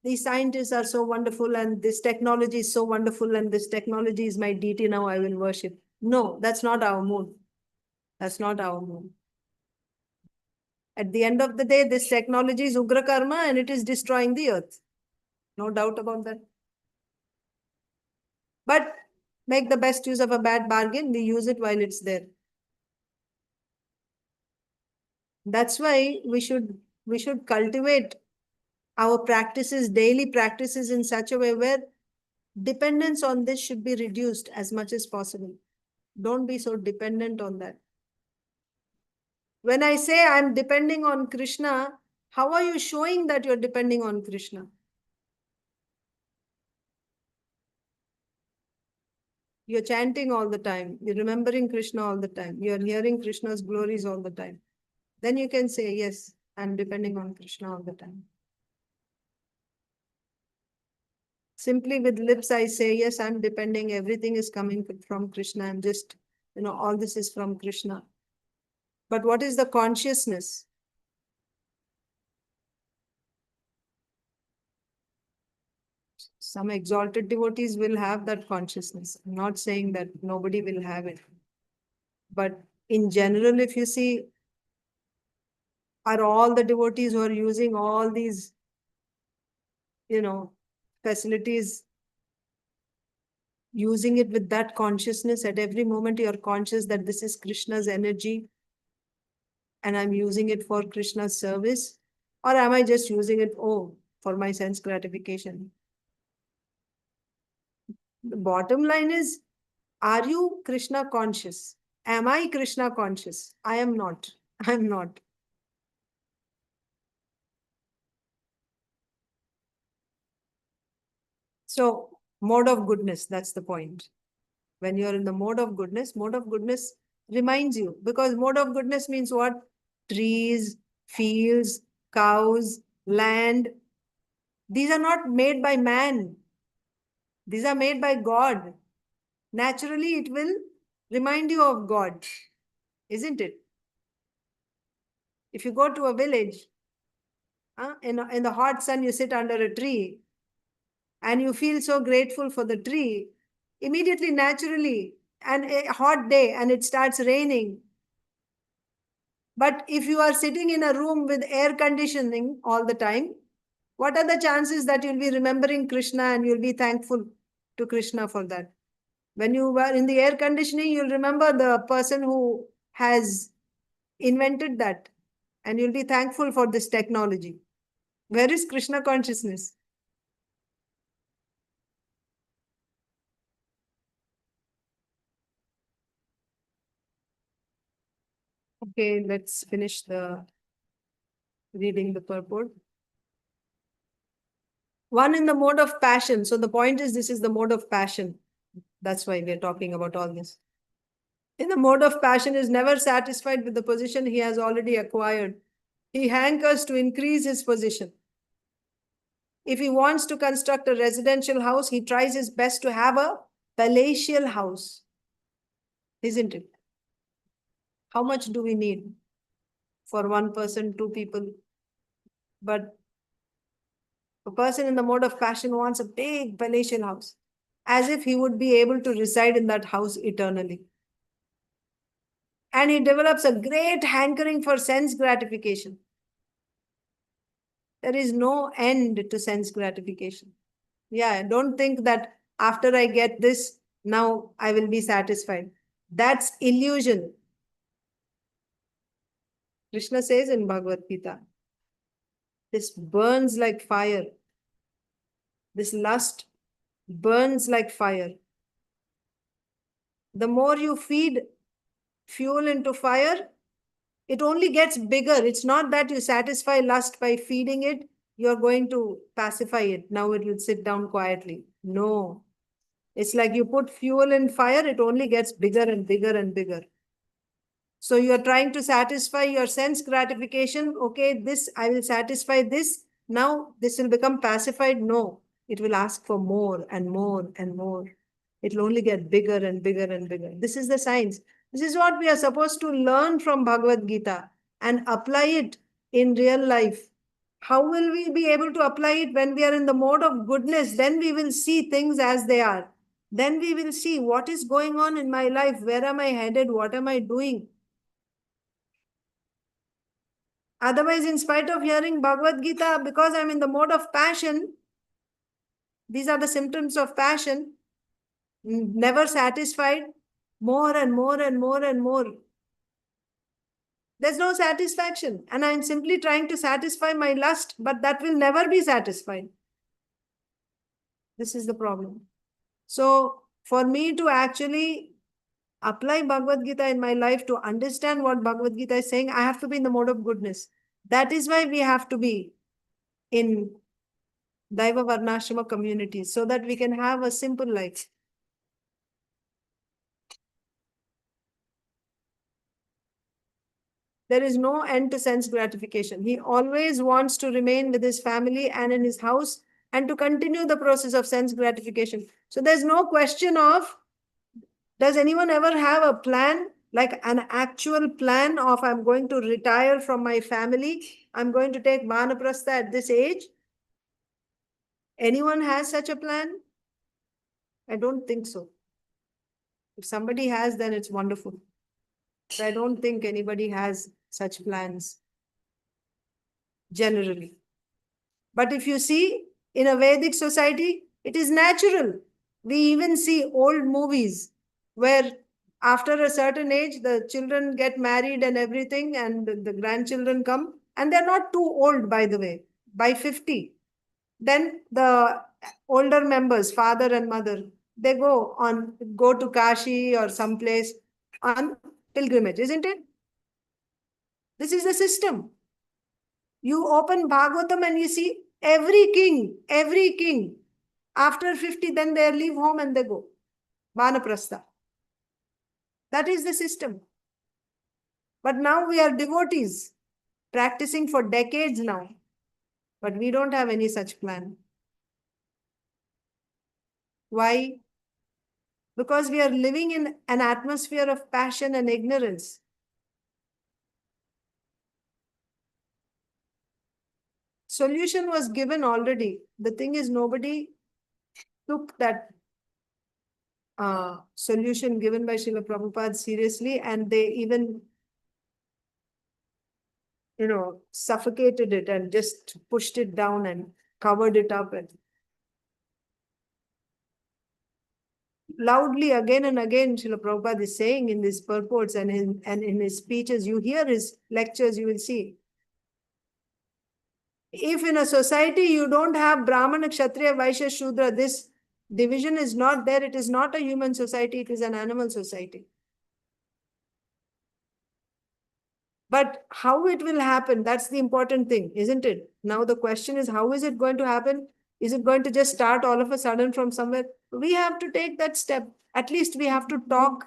these scientists are so wonderful and this technology is so wonderful and this technology is my deity, now I will worship. No, that's not our mood. That's not our mood. At the end of the day, this technology is Ugra Karma and it is destroying the earth. No doubt about that. But make the best use of a bad bargain. We use it while it's there. That's why we should cultivate our practices, daily practices in such a way where dependence on this should be reduced as much as possible. Don't be so dependent on that. When I say I'm depending on Krishna, how are you showing that you're depending on Krishna? You're chanting all the time. You're remembering Krishna all the time. You're hearing Krishna's glories all the time. Then you can say, yes, I'm depending on Krishna all the time. Simply with lips, I say, yes, I'm depending. Everything is coming from Krishna. I'm just, all this is from Krishna. But what is the consciousness? Some exalted devotees will have that consciousness. I'm not saying that nobody will have it. But in general, if you see, are all the devotees who are using all these, facilities, using it with that consciousness? At every moment, you're conscious that this is Krishna's energy and I'm using it for Krishna's service? Or am I just using it, for my sense gratification? The bottom line is, are you Krishna conscious? Am I Krishna conscious? I am not. I'm not. So, mode of goodness, that's the point. When you're in the mode of goodness reminds you, because mode of goodness means what? Trees, fields, cows, land. These are not made by man. These are made by God. Naturally, it will remind you of God, isn't it? If you go to a village, in the hot sun, you sit under a tree and you feel so grateful for the tree, immediately, naturally, and a hot day and it starts raining. But if you are sitting in a room with air conditioning all the time, what are the chances that you'll be remembering Krishna and you'll be thankful to Krishna for that? When you were in the air conditioning, you'll remember the person who has invented that and you'll be thankful for this technology. Where is Krishna consciousness? Okay, let's finish reading the purport. One in the mode of passion. So the point is, this is the mode of passion. That's why we're talking about all this. In the mode of passion is never satisfied with the position he has already acquired. He hankers to increase his position. If he wants to construct a residential house, he tries his best to have a palatial house. Isn't it? How much do we need? For one person, two people. But a person in the mode of passion wants a big palatial house, as if he would be able to reside in that house eternally. And he develops a great hankering for sense gratification. There is no end to sense gratification. Yeah, don't think that after I get this, now I will be satisfied. That's illusion. Krishna says in Bhagavad Gita, this burns like fire. This lust burns like fire. The more you feed fuel into fire, it only gets bigger. It's not that you satisfy lust by feeding it, you're going to pacify it. Now it will sit down quietly. No. It's like you put fuel in fire, it only gets bigger and bigger and bigger. So you're trying to satisfy your sense gratification. Okay, this, I will satisfy this. Now this will become pacified. No, it will ask for more and more and more. It will only get bigger and bigger and bigger. This is the science. This is what we are supposed to learn from Bhagavad Gita and apply it in real life. How will we be able to apply it when we are in the mode of goodness? Then we will see things as they are. Then we will see what is going on in my life. Where am I headed? What am I doing? Otherwise, in spite of hearing Bhagavad Gita, because I'm in the mode of passion, these are the symptoms of passion, never satisfied, more and more and more and more. There's no satisfaction. And I'm simply trying to satisfy my lust, but that will never be satisfied. This is the problem. So for me to actually apply Bhagavad Gita in my life, to understand what Bhagavad Gita is saying, I have to be in the mode of goodness. That is why we have to be in Daiva Varnashrama communities, so that we can have a simple life. There is no end to sense gratification. He always wants to remain with his family and in his house and to continue the process of sense gratification. So there's no question of, does anyone ever have a plan, like an actual plan of, I'm going to retire from my family, I'm going to take Vanaprastha at this age? Anyone has such a plan? I don't think so. If somebody has, then it's wonderful. But I don't think anybody has such plans, generally. But if you see, in a Vedic society, it is natural. We even see old movies where after a certain age, the children get married and everything, and the grandchildren come, and they're not too old, by the way, by 50. Then the older members, father and mother, they go to Kashi or someplace on pilgrimage, isn't it? This is the system. You open Bhagavatam and you see every king, after 50, then they leave home and they go. Vanaprastha. That is the system. But now we are devotees, practicing for decades now. But we don't have any such plan. Why? Because we are living in an atmosphere of passion and ignorance. Solution was given already. The thing is, nobody took that solution given by Srila Prabhupada seriously, and they even, suffocated it and just pushed it down and covered it up. And loudly again and again, Srila Prabhupada is saying in his purports and in his speeches, you hear his lectures, you will see. If in a society you don't have Brahmana, Kshatriya, Vaishya, Shudra, this division is not there, it is not a human society, it is an animal society. But how it will happen, that's the important thing, isn't it? Now the question is, how is it going to happen? Is it going to just start all of a sudden from somewhere? We have to take that step. At least we have to talk.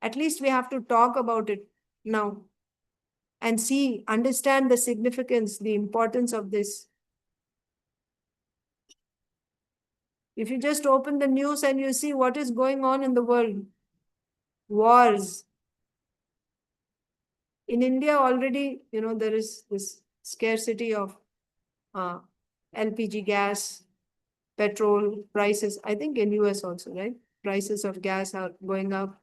At least we have to talk about it now and see, understand the significance, the importance of this. If you just open the news and you see what is going on in the world, wars. In India already, there is this scarcity of LPG gas, petrol prices. I think in US also, right? Prices of gas are going up.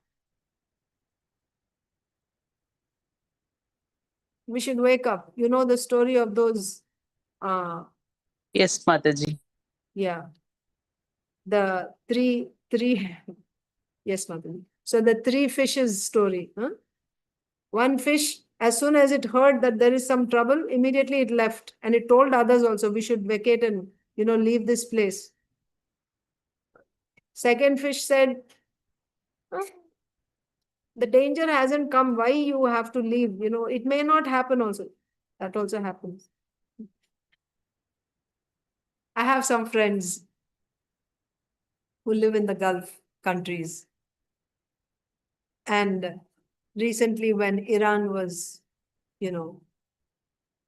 We should wake up. You know the story of those. Yes, Mataji. Yeah. The three. Yes, Mataji. So the three fishes story. Huh? One fish, as soon as it heard that there is some trouble, immediately it left. And it told others also, we should vacate and, leave this place. Second fish said, the danger hasn't come. Why you have to leave? It may not happen also. That also happens. I have some friends who live in the Gulf countries. And recently when Iran was,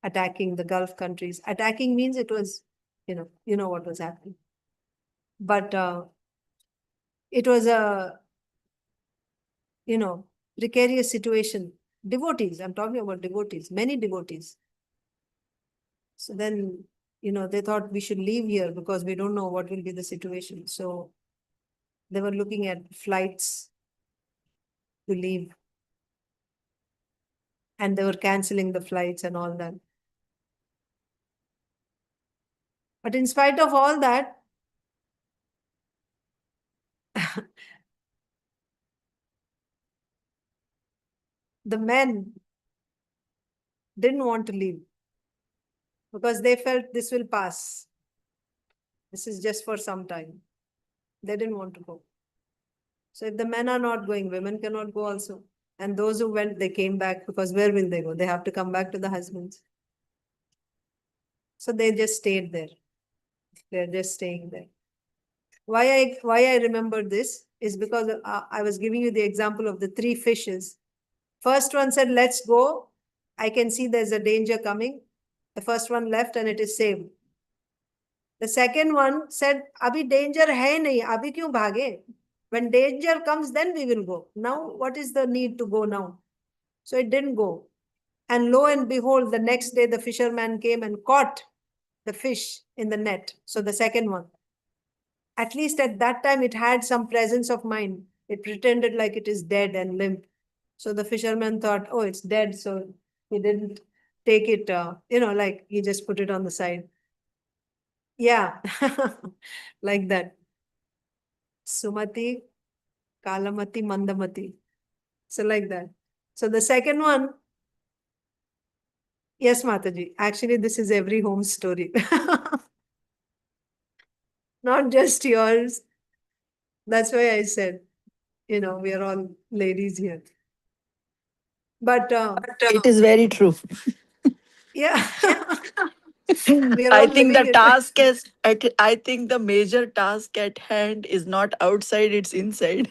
attacking the Gulf countries. Attacking means it was, you know what was happening. But it was a, precarious situation. Devotees, I'm talking about devotees, many devotees. So then, they thought we should leave here because we don't know what will be the situation. So they were looking at flights to leave. And they were canceling the flights and all that. But in spite of all that, the men didn't want to leave because they felt this will pass. This is just for some time. They didn't want to go. So if the men are not going, women cannot go also. And those who went, they came back because where will they go? They have to come back to the husbands. So they just stayed there. They're just staying there. Why I remember this is because I was giving you the example of the 3 fishes. First one said, let's go. I can see there's a danger coming. The first one left and it is saved. The second one said, abhi danger hai nahi, abhi kyun bhage? When danger comes, then we will go. Now, what is the need to go now? So it didn't go. And lo and behold, the next day the fisherman came and caught the fish in the net. So the second one. At least at that time, it had some presence of mind. It pretended like it is dead and limp. So the fisherman thought, oh, it's dead. So he didn't take it, like he just put it on the side. Yeah, like that. Sumati, Kalamati, Mandamati. So like that. So the second one, yes, Mataji. Actually, this is every home story. Not just yours. That's why I said, we are all ladies here. But it is very true. yeah. We are I all think the living in task is, I think the major task at hand is not outside, it's inside.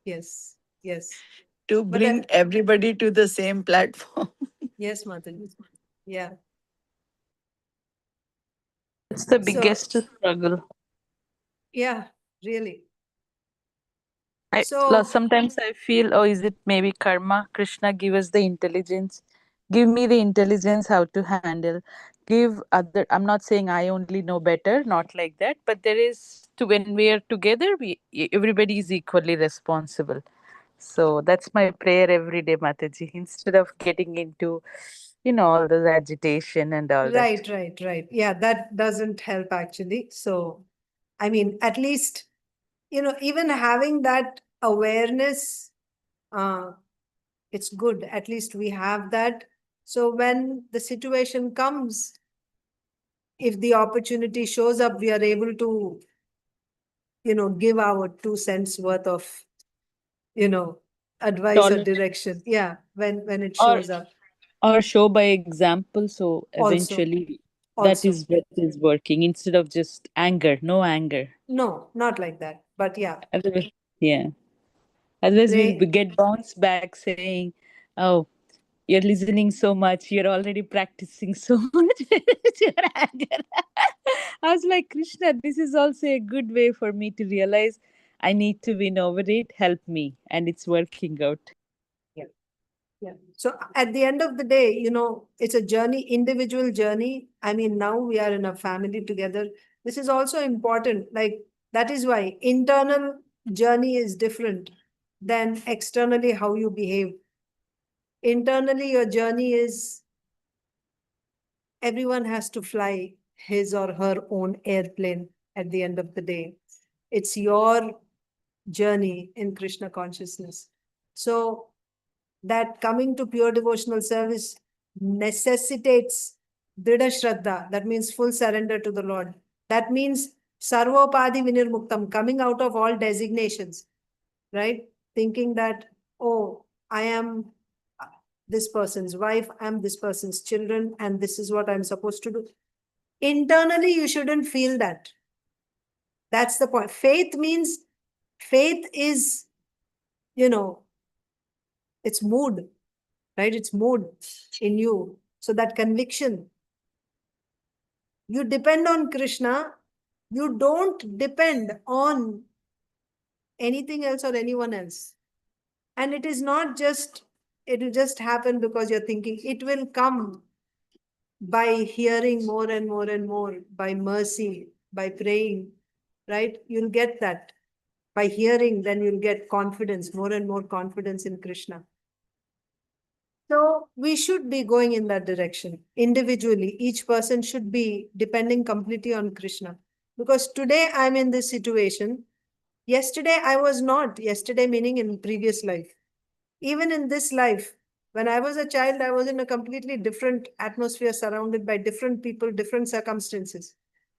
Yes, yes. To But bring everybody to the same platform. yes, Mataji. Yeah. It's the So, biggest struggle. yeah, really. I So, sometimes I feel, oh, is it maybe karma? Krishna give us the intelligence. Give me the intelligence how to handle. Give other. I'm not saying I only know better, not like that. But there is to when we are together, everybody is equally responsible. So that's my prayer every day, Mataji. Instead of getting into, all the agitation and all that. right. Yeah, that doesn't help actually. So, I mean, at least, even having that awareness, it's good. At least we have that. So when the situation comes, if the opportunity shows up, we are able to, give our 2 cents worth of, advice or Tolerance. direction. Yeah, when it Or shows up. or show by example, so Also, eventually that is what is working instead of just anger. No anger. No, not like that. But yeah, Otherwise, yeah. Otherwise, we'll pray. get bounced back saying, "Oh, you're listening so much. You're already practicing so much with your anger." I was like, Krishna, this is also a good way for me to realize I need to win over it. Help me, and it's working out. Yeah. Yeah. So at the end of the day, it's a journey, individual journey. I mean, now we are in a family together. This is also important. Like, that is why internal journey is different than externally how you behave. Internally, your journey is everyone has to fly his or her own airplane at the end of the day. It's your journey in Krishna consciousness. So that coming to pure devotional service necessitates Dridha Shraddha. That means full surrender to the Lord. That means Sarvopadi Vinirmuktam, coming out of all designations, right? Thinking that, oh, I am this person's wife, I'm this person's children, and this is what I'm supposed to do. Internally, you shouldn't feel that. That's the point. Faith is, It's mood, right? It's mood in you. So that conviction, you depend on Krishna, you don't depend on anything else or anyone else. And it is not just, it will just happen because you're thinking. It will come by hearing more and more and more, by mercy, by praying, right? You'll get that. By hearing, then you'll get confidence, more and more confidence in Krishna. So we should be going in that direction. Individually, each person should be depending completely on Krishna. Because today I'm in this situation. Yesterday I was not. Yesterday meaning in previous life. Even in this life, when I was a child, I was in a completely different atmosphere, surrounded by different people, different circumstances.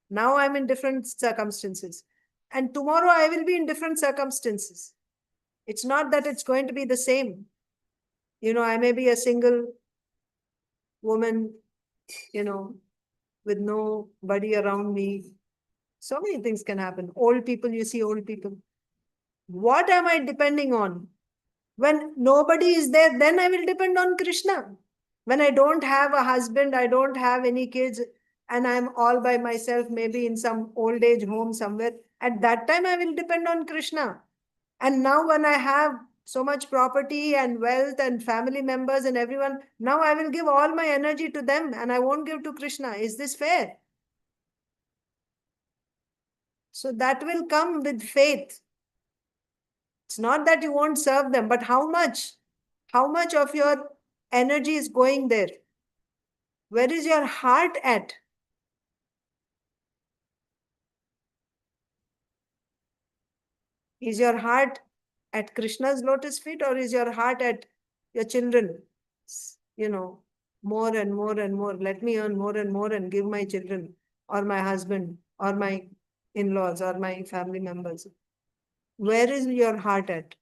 Now I'm in different circumstances. And tomorrow I will be in different circumstances. It's not that it's going to be the same. You know, I may be a single woman, you know, with nobody around me. So many things can happen. Old people, you see old people. What am I depending on? When nobody is there, then I will depend on Krishna. When I don't have a husband, I don't have any kids, and I'm all by myself, maybe in some old age home somewhere, at that time I will depend on Krishna. And now when I have so much property and wealth and family members and everyone, now I will give all my energy to them and I won't give to Krishna. Is this fair? So that will come with faith. It's not that you won't serve them, but how much? How much of your energy is going there? Where is your heart at? Is your heart at Krishna's lotus feet, or is your heart at your children? You know, more and more and more. Let me earn more and more and give my children or my husband or my in-laws or my family members. Where is your heart at?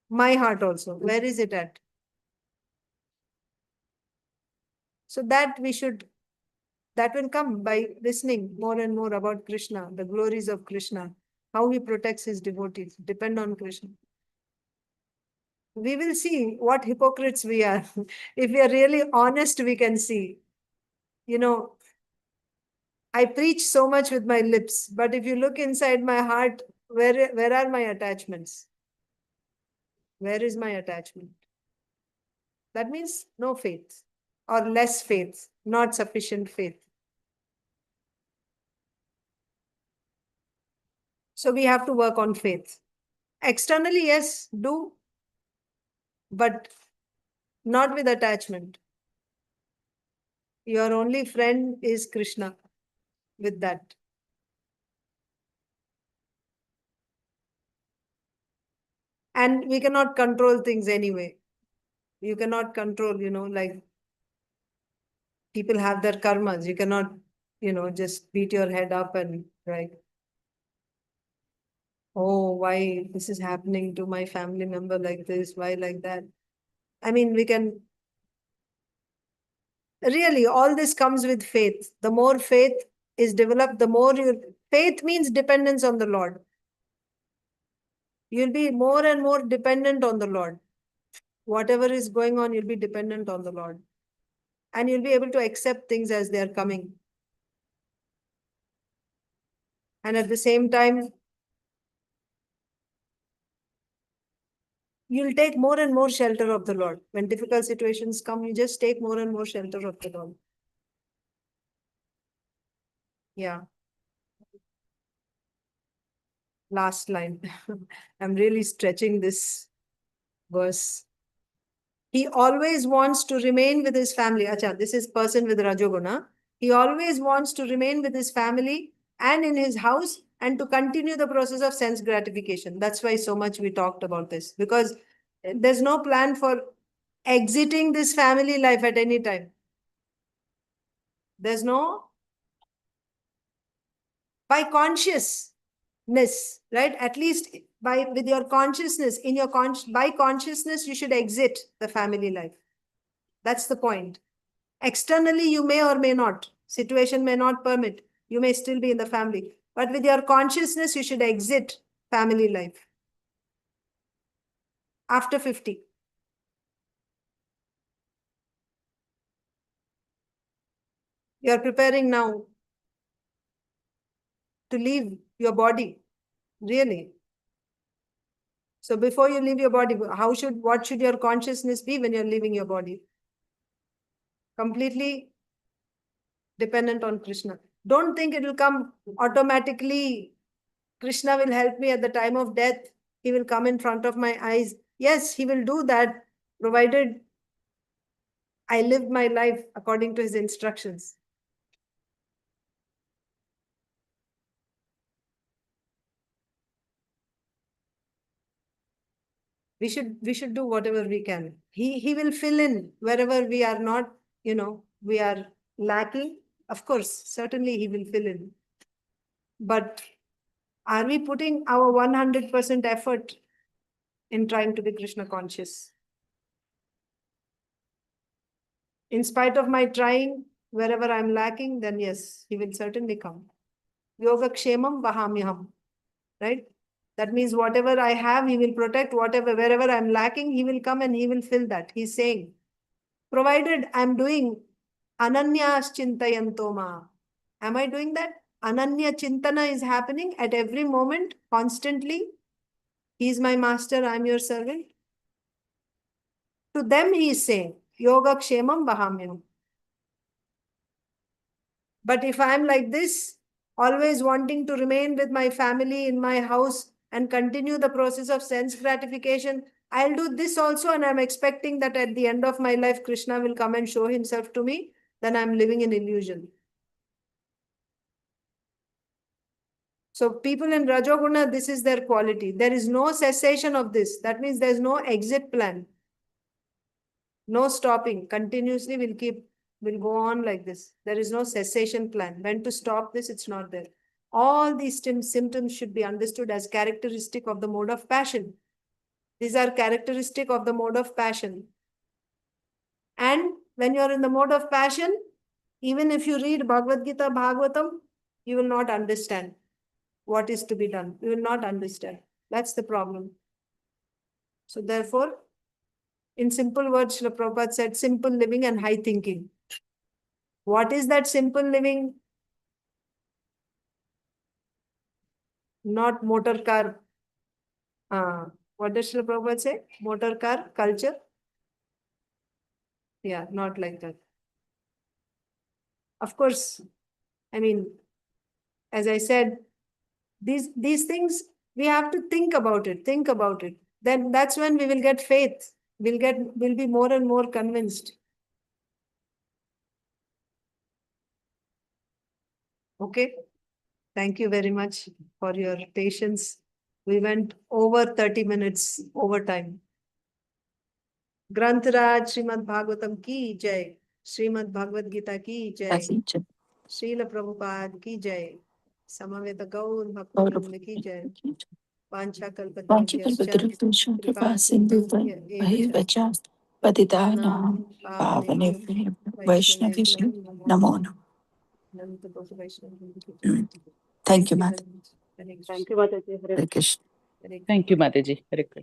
My heart also. Where is it at? So that we should, that will come by listening more and more about Krishna, the glories of Krishna, how he protects his devotees. Depend on Krishna. We will see what hypocrites we are. If we are really honest, we can see. You know, I preach so much with my lips, but if you look inside my heart, where are my attachments? Where is my attachment? That means no faith or less faith, not sufficient faith. So we have to work on faith. Externally, yes, do, but not with attachment. Your only friend is Krishna with that. And we cannot control things anyway. You cannot control, you know, like people have their karmas. You cannot, you know, just beat your head up and, right? Oh, why this is happening to my family member like this? Why like that? I mean, we can, really, all this comes with faith. The more faith is developed, the more faith means dependence on the Lord. You'll be more and more dependent on the Lord. Whatever is going on, you'll be dependent on the Lord. And you'll be able to accept things as they are coming. And at the same time, you'll take more and more shelter of the Lord. When difficult situations come, you just take more and more shelter of the Lord. Yeah. Last line. I'm really stretching this verse. He always wants to remain with his family. Acha, this is person with Rajoguna. He always wants to remain with his family and in his house and to continue the process of sense gratification. That's why so much we talked about this, because there's no plan for exiting this family life at any time. There's no, by consciousness, right? At least with your consciousness, in your by consciousness, you should exit the family life. That's the point. Externally, you may or may not. Situation may not permit. You may still be in the family. But with your consciousness, you should exit family life. after 50. You are preparing now to leave your body, really. So before you leave your body, what should your consciousness be when you're leaving your body? Completely dependent on Krishna. Don't think it will come automatically. Krishna will help me at the time of death. He will come in front of my eyes. Yes, he will do that, provided I live my life according to his instructions. We should do whatever we can. He will fill in wherever we are not, we are lacking. Of course, certainly he will fill in. But are we putting our 100% effort in trying to be Krishna conscious? In spite of my trying, wherever I'm lacking, then yes, he will certainly come. Yoga kshemam vahamyaham. Right? That means whatever I have, he will protect. Wherever I'm lacking, he will come and he will fill that. He's saying, provided I'm doing ananyas chintayanto ma. Am I doing that? Ananya chintana is happening at every moment, constantly. He is my master, I'm your servant. To them he is saying, yoga kshemam vahamyam. But if I'm like this, always wanting to remain with my family in my house and continue the process of sense gratification, I'll do this also, and I'm expecting that at the end of my life, Krishna will come and show himself to me, then I'm living in illusion. So people in Rajoguna, this is their quality. There is no cessation of this. That means there's no exit plan. No stopping. Continuously we'll go on like this. There is no cessation plan. When to stop this, it's not there. All these symptoms should be understood as characteristic of the mode of passion. These are characteristic of the mode of passion. And when you're in the mode of passion, even if you read Bhagavad Gita, Bhagavatam, you will not understand what is to be done. You will not understand. That's the problem. So therefore, in simple words, Srila Prabhupada said, simple living and high thinking. What is that simple living? Not motor car. What does Srila Prabhupada say? Motor car culture? Yeah, not like that. Of course, I mean, as I said, these things, we have to think about it. Then that's when we will get faith. We'll be more and more convinced. Okay. Thank you very much for your patience. We went over 30 minutes over time. Granth-raj Srimad Bhagavatam ki jai. Srimad Bhagavad Gita ki jai. Srila Prabhupada ki jai. Samaveta Gaur Bhakta ki jai. Pancha Kalpatarubhyascha Kripa Sindhu Evacha Patitanam Pavanebhyo Vaishnaveshu Namo Namo. Thank you, Mata. Thank you, Mataji. Hare Hare Krishna. Thank you, Mataji. Hare Krishna.